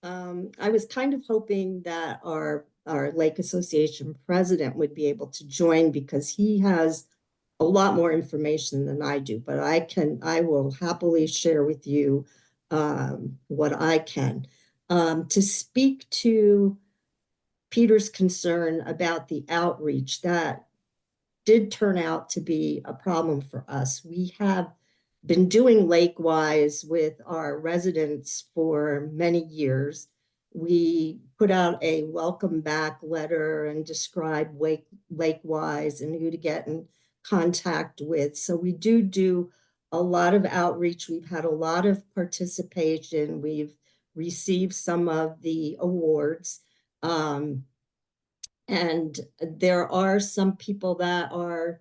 I was kind of hoping that our Lake Association president would be able to join because he has a lot more information than I do, but I will happily share with you what I can. To speak to Peter's concern about the outreach, that did turn out to be a problem for us. We have been doing Lakewise with our residents for many years. We put out a welcome back letter and describe Lakewise and who to get in contact with. So we do a lot of outreach. We've had a lot of participation. We've received some of the awards. And there are some people that are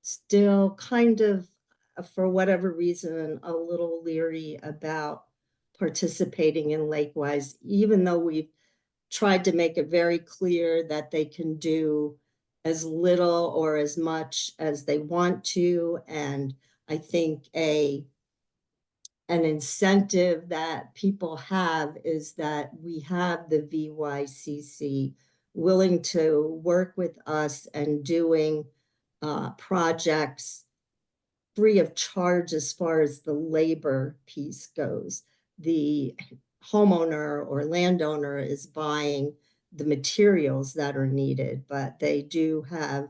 still kind of, for whatever reason, a little leery about participating in Lakewise, even though we've tried to make it very clear that they can do as little or as much as they want to. And I think an incentive that people have is that we have the VYCC willing to work with us and doing projects free of charge as far as the labor piece goes. The homeowner or landowner is buying the materials that are needed, but they do have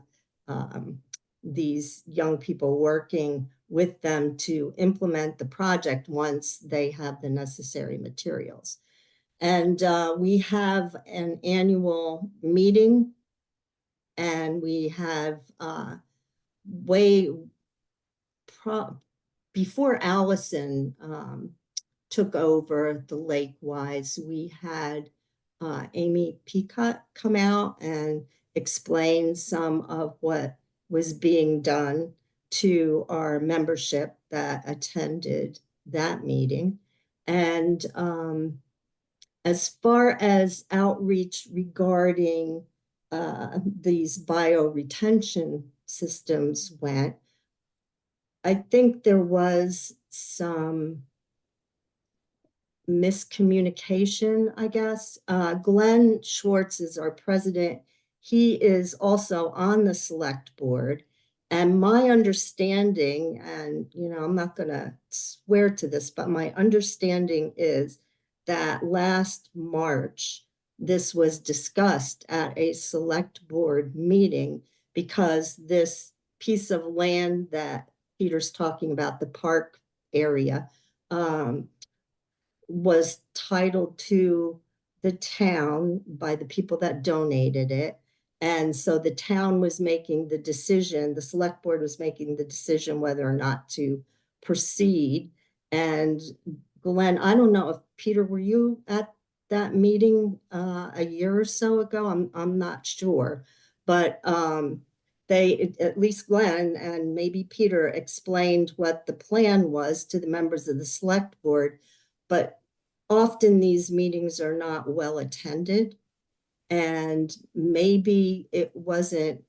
these young people working with them to implement the project once they have the necessary materials. And we have an annual meeting, and we have before Allison took over the Lakewise, we had Amy Peacock come out and explain some of what was being done to our membership that attended that meeting. And as far as outreach regarding these bioretention systems went, I think there was some miscommunication, I guess. Glenn Schwartz is our president. He is also on the select board. And my understanding, and I'm not going to swear to this, but my understanding is that last March, this was discussed at a select board meeting, because this piece of land that Peter's talking about, the park area, was titled to the town by the people that donated it. And so the town was making the decision, the select board was making the decision whether or not to proceed. And Glenn, I don't know if Peter, were you at that meeting a year or so ago? I'm not sure, but they, at least Glenn and maybe Peter, explained what the plan was to the members of the select board. But often these meetings are not well attended, and maybe it wasn't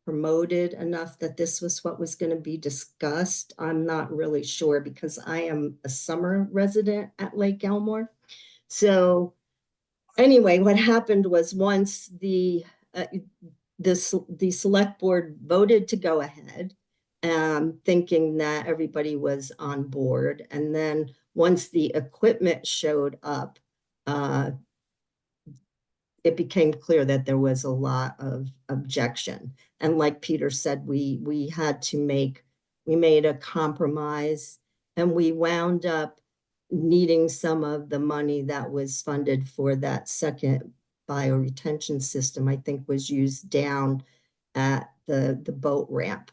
promoted enough that this was what was going to be discussed. I'm not really sure, because I am a summer resident at Lake Elmore. So anyway, what happened was, once the select board voted to go ahead, thinking that everybody was on board, and then once the equipment showed up, it became clear that there was a lot of objection. And like Peter said, we made a compromise, and we wound up needing some of the money that was funded for that second bioretention system, I think was used down at the boat ramp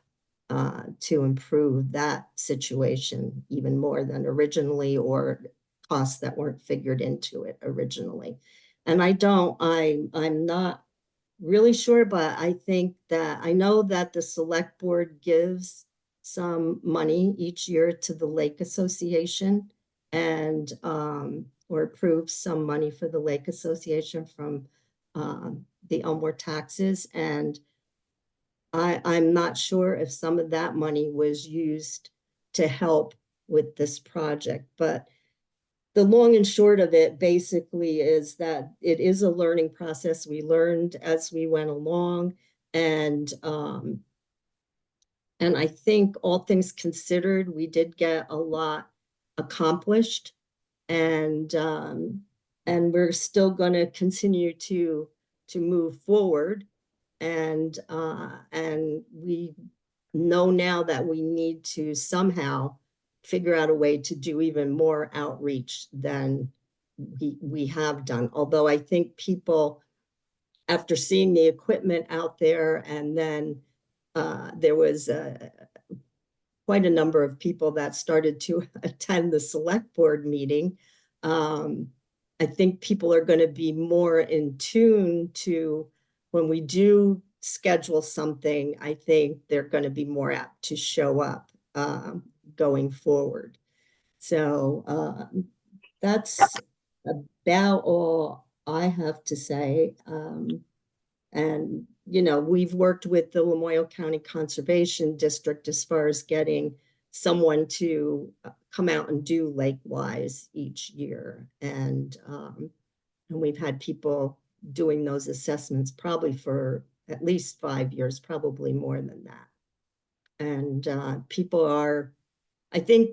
to improve that situation even more than originally, or costs that weren't figured into it originally. And I'm not really sure, but I think that I know that the select board gives some money each year to the Lake Association, and or approves some money for the Lake Association from the Elmore taxes. And I'm not sure if some of that money was used to help with this project, but the long and short of it basically is that it is a learning process. We learned as we went along, and I think, all things considered, we did get a lot accomplished, and we're still going to continue to move forward. And we know now that we need to somehow figure out a way to do even more outreach than we have done. Although I think people, after seeing the equipment out there, and then there was quite a number of people that started to attend the select board meeting. I think people are going to be more in tune to when we do schedule something. I think they're going to be more apt to show up going forward. So that's about all I have to say. And, you know, we've worked with the Lamoille County Conservation District as far as getting someone to come out and do Lake-wise each year. And we've had people doing those assessments probably for at least 5 years, probably more than that. And people are, I think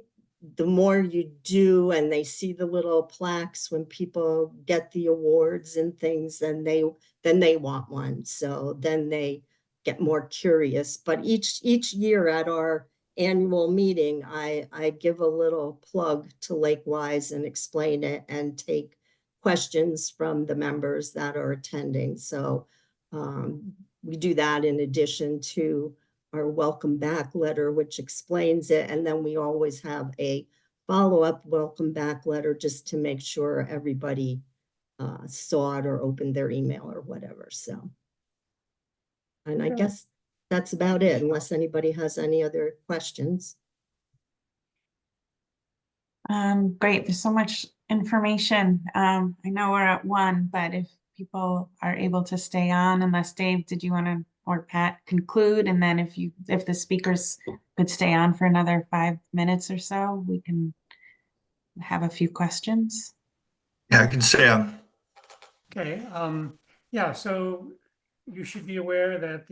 the more you do and they see the little plaques when people get the awards and things, then they want one. So then they get more curious. But each year at our annual meeting, I give a little plug to Lakewise and explain it and take questions from the members that are attending. So we do that in addition to our welcome back letter, which explains it. And then we always have a follow-up welcome back letter just to make sure everybody saw it or opened their email or whatever. So, and I guess that's about it, unless anybody has any other questions. Great. There's so much information. I know we're at 1, but if people are able to stay on, unless Dave, did you want to, or Pat, conclude? And then if the speakers could stay on for another 5 minutes or so, we can have a few questions. Yeah, I can say Okay, yeah, so you should be aware that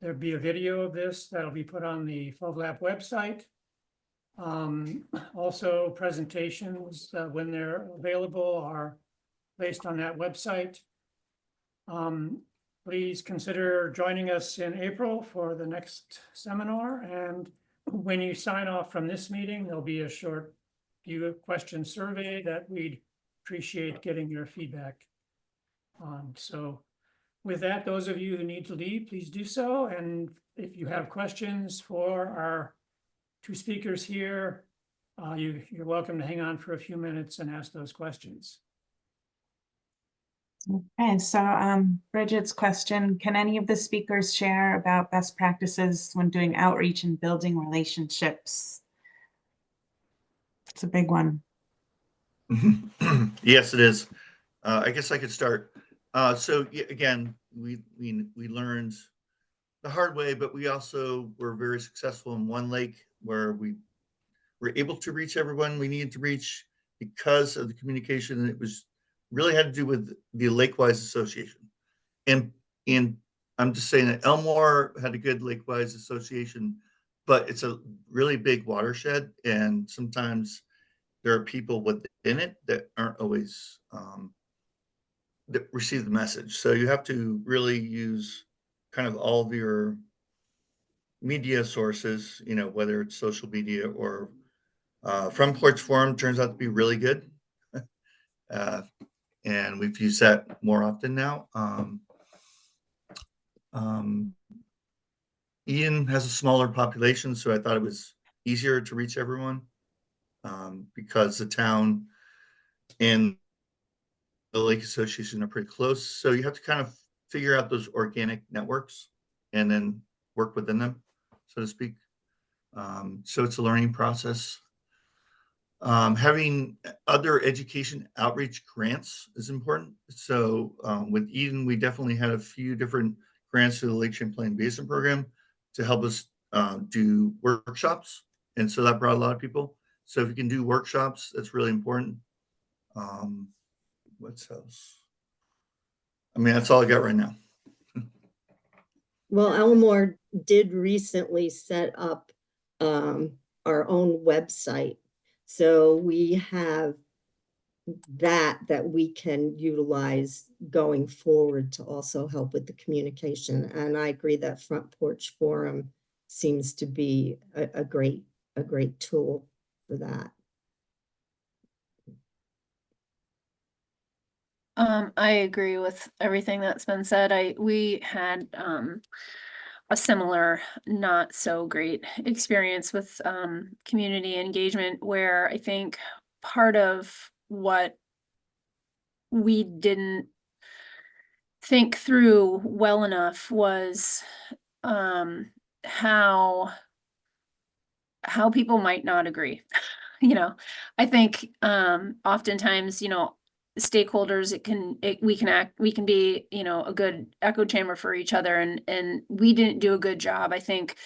there'll be a video of this that'll be put on the LWAP website. Also presentations when they're available are placed on that website. Please consider joining us in April for the next seminar. And when you sign off from this meeting, there'll be a short few question survey that we'd appreciate getting your feedback on. So with that, those of you who need to leave, please do so. And if you have questions for our 2 speakers here, you're welcome to hang on for a few minutes and ask those questions. Okay, so Bridget's question, can any of the speakers share about best practices when doing outreach and building relationships? It's a big one. yes, it is. I guess I could start. So again, we learned the hard way, but we also were very successful in one lake where we were able to reach everyone we needed to reach because of the communication. And it was really had to do with the Lakewise Association. And I'm just saying that Elmore had a good Lakewise Association, but it's a really big watershed. And sometimes there are people within it that aren't always that receive the message. So you have to really use kind of all of your media sources, you know, whether it's social media or Front Porch Forum turns out to be really good. And we've used that more often now. Ian has a smaller population, so I thought it was easier to reach everyone because the town and the Lake Association are pretty close. So you have to kind of figure out those organic networks and then work within them, so to speak. So it's a learning process. Having other education outreach grants is important. So with Eden, we definitely had a few different grants through the Lake Champlain Basin Program to help us do workshops. And so that brought a lot of people. So if you can do workshops, that's really important. What else? I mean, that's all I got right now. Well, Elmore did recently set up our own website. So we have that we can utilize going forward to also help with the communication. And I agree that Front Porch Forum seems to be a great tool for that. I agree with everything that's been said. We had a similar, not so great experience with community engagement, where I think part of what we didn't think through well enough was um, how people might not agree. I think oftentimes, stakeholders, we can be, a good echo chamber for each other, and we didn't do a good job, I think,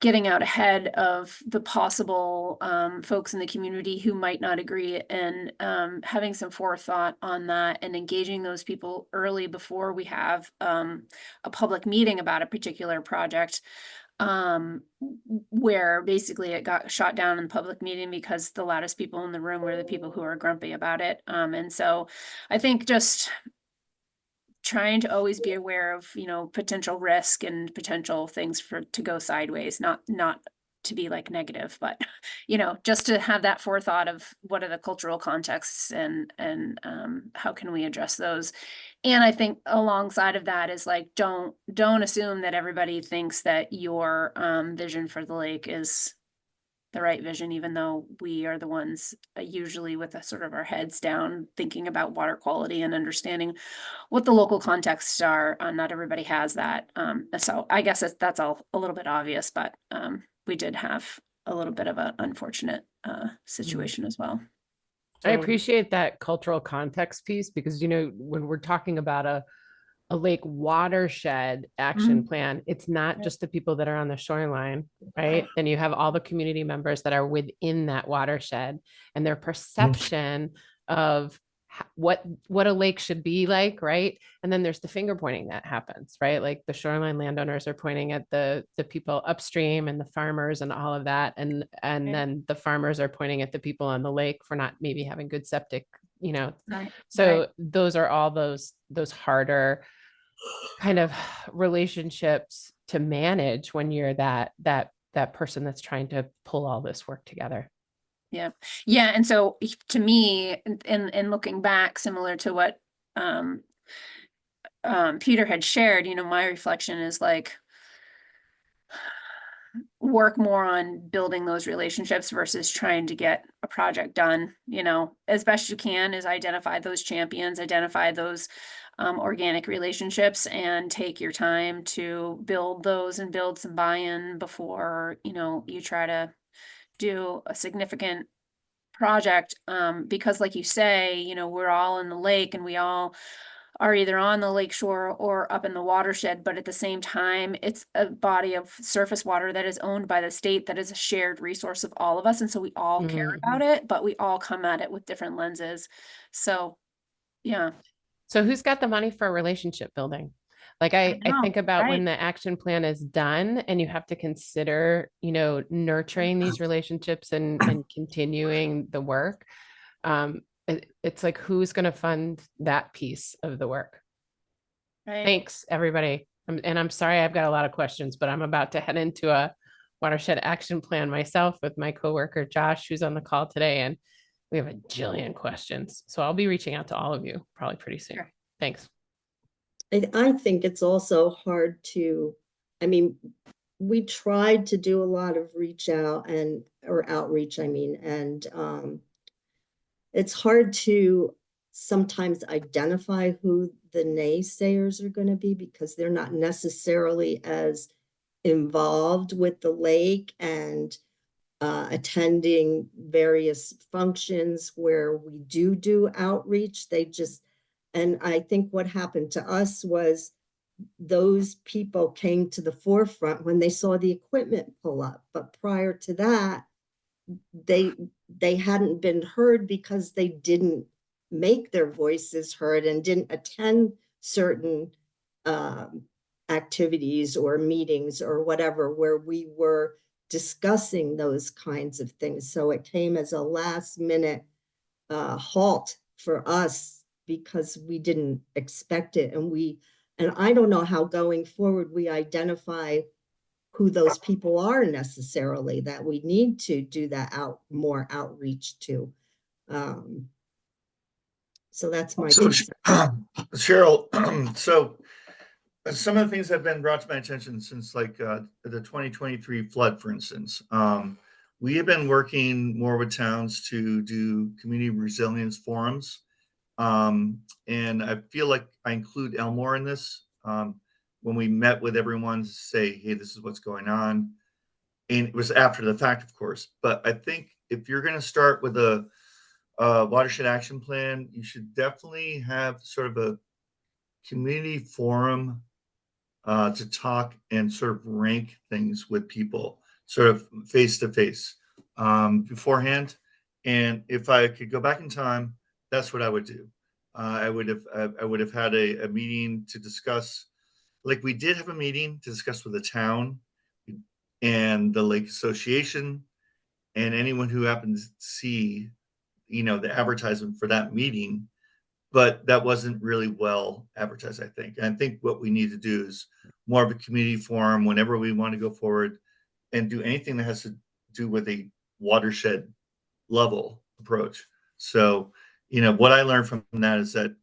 getting out ahead of the possible folks in the community who might not agree, and having some forethought on that and engaging those people early before we have a public meeting about a particular project, where basically it got shot down in the public meeting because the loudest people in the room were the people who are grumpy about it. And so I think just trying to always be aware of, potential risk and potential things to go sideways, not to be like negative, but, just to have that forethought of what are the cultural contexts, and how can we address those. And I think alongside of that is like, don't assume that everybody thinks that your vision for the lake is the right vision, even though we are the ones usually with a sort of our heads down thinking about water quality and understanding what the local contexts are. Not everybody has that. So I guess that's all a little bit obvious, but we did have a little bit of an unfortunate situation as well. I appreciate that cultural context piece, because, when we're talking about a lake watershed action plan, it's not just the people that are on the shoreline, right? Then you have all the community members that are within that watershed, and their perception of what a lake should be like, right? And then there's the finger pointing that happens, right? Like the shoreline landowners are pointing at the people upstream and the farmers and all of that, and then the farmers are pointing at the people on the lake for not maybe having good septic, Right. so those are all those harder kind of relationships to manage when you're that person that's trying to pull all this work together. Yeah. And so to me, in looking back, similar to what Peter had shared, my reflection is like, work more on building those relationships versus trying to get a project done, as best you can, is identify those champions, identify those organic relationships, and take your time to build those and build some buy-in before, you try to do a significant project. Because like you say, we're all in the lake, and we all are either on the lake shore or up in the watershed, but at the same time, it's a body of surface water that is owned by the state, that is a shared resource of all of us. And so we all care about it, but we all come at it with different lenses. So, yeah. So who's got the money for relationship building? Like I think about when the action plan is done, and you have to consider, nurturing these relationships and continuing the work. It's like, who's going to fund that piece of the work? Right. Thanks, everybody. And I'm sorry, I've got a lot of questions, but I'm about to head into a watershed action plan myself with my coworker, Josh, who's on the call today. And we have a jillion questions. So I'll be reaching out to all of you probably pretty soon. Sure. Thanks. I think it's also hard to, we tried to do a lot of outreach, and it's hard to sometimes identify who the naysayers are going to be, because they're not necessarily as involved with the lake and attending various functions where we do outreach. And I think what happened to us was those people came to the forefront when they saw the equipment pull up. But prior to that, they hadn't been heard because they didn't make their voices heard and didn't attend certain activities or meetings or whatever, where we were discussing those kinds of things. So it came as a last minute halt for us, because we didn't expect it. And I don't know how going forward we identify who those people are necessarily that we need to do that more outreach to. So that's my Cheryl, so Some of the things that have been brought to my attention since like the 2023 flood, for instance, we have been working more with towns to do community resilience forums. And I feel like I include Elmore in this. When we met with everyone to say, hey, this is what's going on. And it was after the fact, of course. But I think if you're going to start with a watershed action plan, you should definitely have sort of a community forum to talk and sort of rank things with people, sort of face to face beforehand. And if I could go back in time, that's what I would do. I would have had a meeting to discuss, like we did have a meeting to discuss with the town and the Lake Association and anyone who happened to see, the advertisement for that meeting, but that wasn't really well advertised, I think. And I think what we need to do is more of a community forum whenever we want to go forward and do anything that has to do with a watershed level approach. So, what I learned from that is that,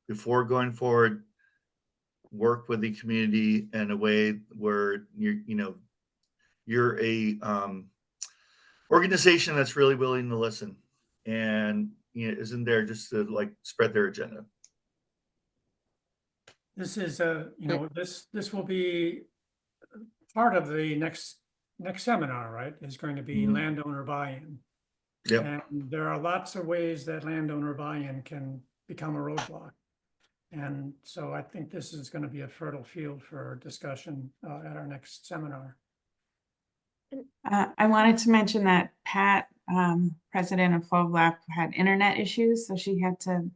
before going forward, work with the community in a way where you're a organization that's really willing to listen and isn't there just to like spread their agenda. This is this will be part of the next seminar, right? Is going to be landowner buy-in. Yep. And there are lots of ways that landowner buy-in can become a roadblock. And so I think this is going to be a fertile field for discussion at our next seminar. I wanted to mention that Pat, president of LWAP, had internet issues, so she had to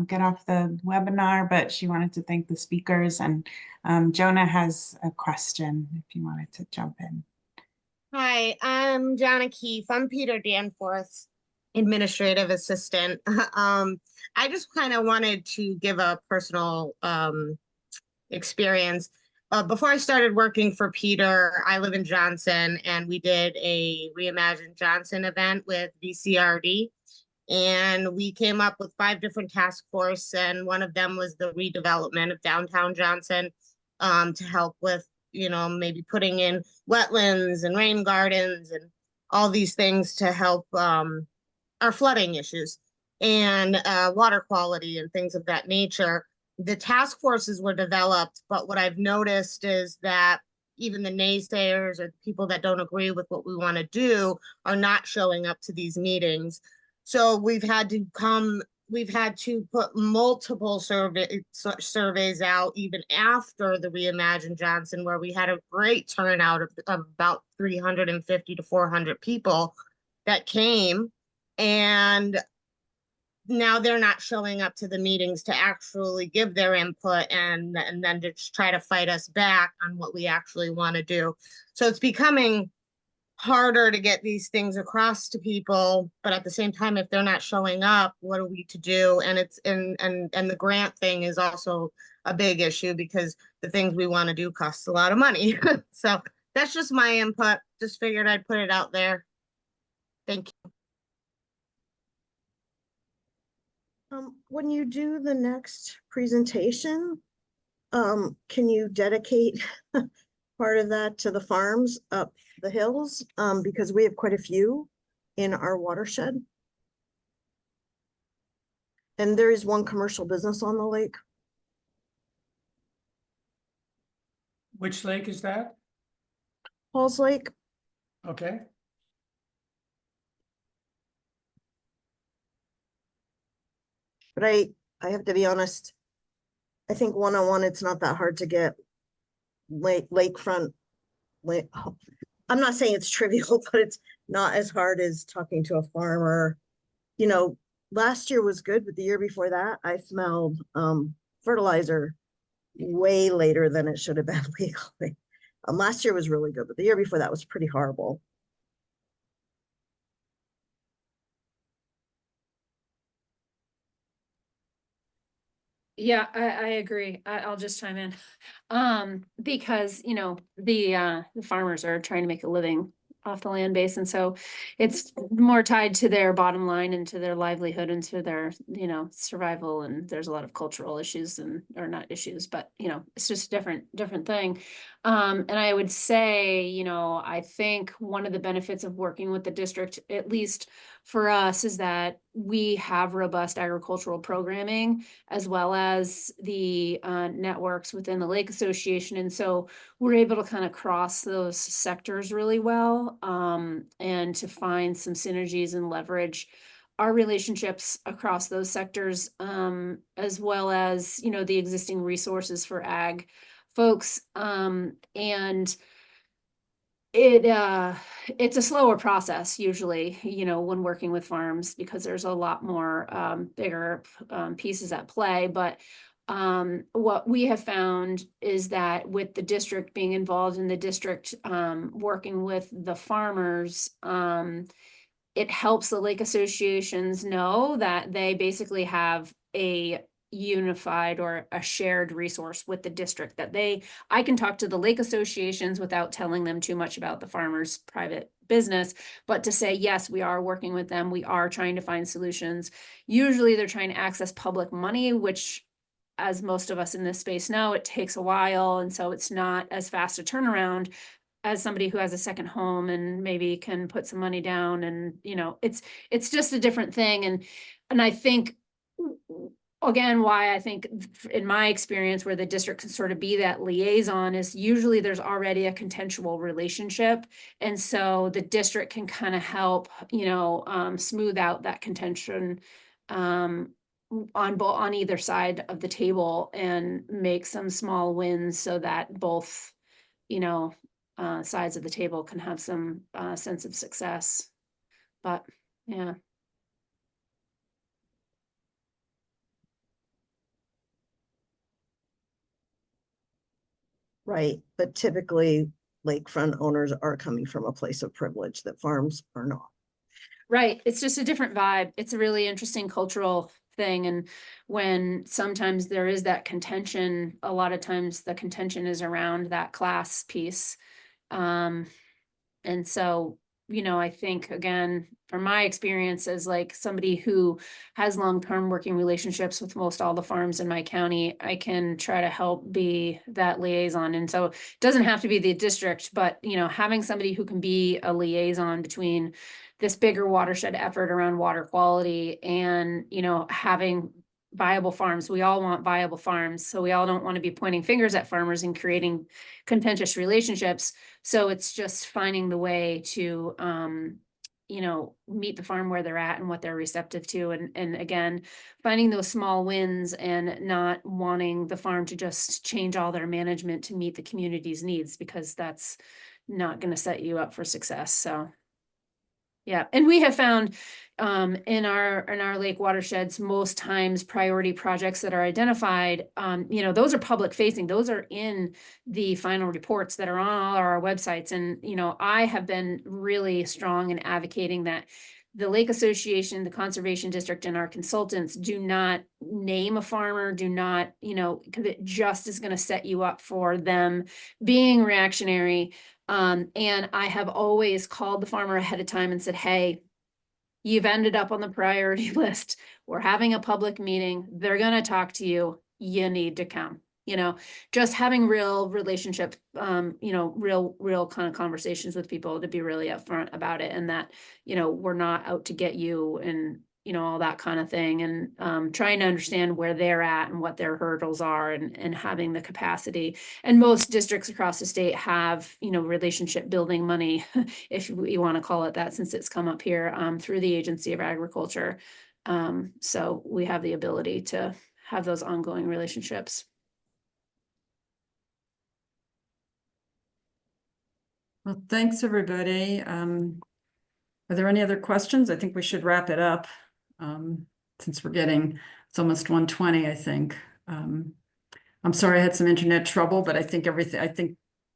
get off the webinar, but she wanted to thank the speakers. And Jonah has a question if you wanted to jump in. Hi, I'm Jonna Keefe. I'm Peter Danforth's administrative assistant. I just kind of wanted to give a personal experience. Before I started working for Peter, I live in Johnson, and we did a Reimagine Johnson event with VCRD. And we came up with 5 different task force, and one of them was the redevelopment of downtown Johnson to help with, maybe putting in wetlands and rain gardens and all these things to help our flooding issues and water quality and things of that nature. The task forces were developed, but what I've noticed is that even the naysayers or people that don't agree with what we want to do are not showing up to these meetings. So we've had to put multiple surveys out even after the Reimagine Johnson, where we had a great turnout of about 350 to 400 people that came. And now they're not showing up to the meetings to actually give their input and then to try to fight us back on what we actually want to do. So it's becoming harder to get these things across to people, but at the same time, if they're not showing up, what are we to do? And it's and the grant thing is also a big issue because the things we want to do costs a lot of money. So that's just my input. Just figured I'd put it out there. Thank you. When you do the next presentation, can you dedicate part of that to the farms up the hills? Because we have quite a few in our watershed. And there is one commercial business on the lake. Which lake is that? Halls Lake. Okay. But I have to be honest, I think one-on-one, it's not that hard to get lakefront. I'm not saying it's trivial, but it's not as hard as talking to a farmer. Last year was good, but the year before that, I smelled fertilizer way later than it should have been legally. Last year was really good, but the year before that was pretty horrible. Yeah, I agree. I'll just chime in. Because, the farmers are trying to make a living off the land base. And so it's more tied to their bottom line and to their livelihood and to their, you know, survival. And there's a lot of cultural issues or not issues, but you know, it's just a different thing. And I would say, you know, I think one of the benefits of working with the district, at least for us, is that we have robust agricultural programming as well as the networks within the Lake Association. And so we're able to kind of cross those sectors really well, and to find some synergies and leverage our relationships across those sectors, as well as, you know, the existing resources for ag folks. And it's a slower process usually, you know, when working with farms, because there's a lot more bigger pieces at play. But what we have found is that with the district being involved in the district, working with the farmers, it helps the lake associations know that they basically have a unified or a shared resource with the district, that I can talk to the lake associations without telling them too much about the farmer's private business, but to say, yes, we are working with them. We are trying to find solutions. Usually they're trying to access public money, which, as most of us in this space know, it takes a while. And so it's not as fast a turnaround as somebody who has a second home and maybe can put some money down. And, you know, it's just a different thing. And I think, again, why I think in my experience where the district can sort of be that liaison is usually there's already a consensual relationship. And so the district can kind of help, you know, smooth out that contention, on either side of the table, and make some small wins so that both, you know, sides of the table can have some sense of success. But yeah. Right, but typically lakefront owners are coming from a place of privilege that farms are not. Right. It's just a different vibe. It's a really interesting cultural thing. And when sometimes there is that contention, a lot of times the contention is around that class piece. And so, you know, I think, again, from my experience as like somebody who has long-term working relationships with most all the farms in my county, I can try to help be that liaison. And so it doesn't have to be the district, but, you know, having somebody who can be a liaison between this bigger watershed effort around water quality and, you know, having viable farms. We all want viable farms. So we all don't want to be pointing fingers at farmers and creating contentious relationships. So it's just finding the way to, you know, meet the farm where they're at and what they're receptive to. And again, finding those small wins and not wanting the farm to just change all their management to meet the community's needs, because that's not going to set you up for success. So yeah, and we have found in our lake watersheds, most times priority projects that are identified, you know, those are public facing. Those are in the final reports that are on all our websites. And, you know, I have been really strong in advocating that the Lake Association, the Conservation District, and our consultants do not name a farmer, do not, you know, because it just is going to set you up for them being reactionary. And I have always called the farmer ahead of time and said, hey, you've ended up on the priority list. We're having a public meeting. They're going to talk to you. You need to come. You know, just having real relationship, you know, real kind of conversations with people to be really upfront about it. And that, you know, we're not out to get you and, you know, all that kind of thing. And trying to understand where they're at and what their hurdles are, and having the capacity. And most districts across the state have, you know, relationship building money, if you want to call it that, since it's come up here through the Agency of Agriculture. So we have the ability to have those ongoing relationships. Well, thanks, everybody. Are there any other questions? I think we should wrap it up, since it's almost 1:20, I think. I'm sorry I had some internet trouble, but I think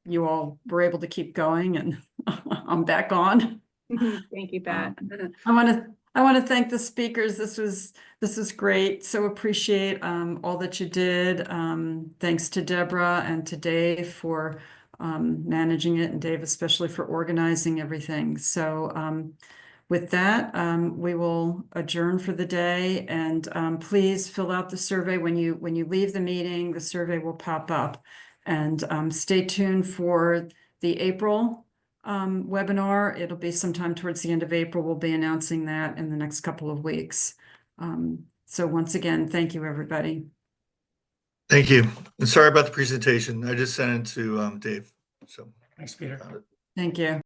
you all were able to keep going, and I'm back on. Thank you, Pat. I want to thank the speakers. This was great. So appreciate all that you did. Thanks to Deborah and to Dave for managing it, and Dave especially for organizing everything. So with that, we will adjourn for the day, and please fill out the survey when you leave the meeting. The survey will pop up, and stay tuned for the April webinar. It'll be sometime towards the end of April. We'll be announcing that in the next couple of weeks. So once again, thank you, everybody. Thank you. And sorry about the presentation. I just sent it to Dave. So Thanks, Peter. Thank you.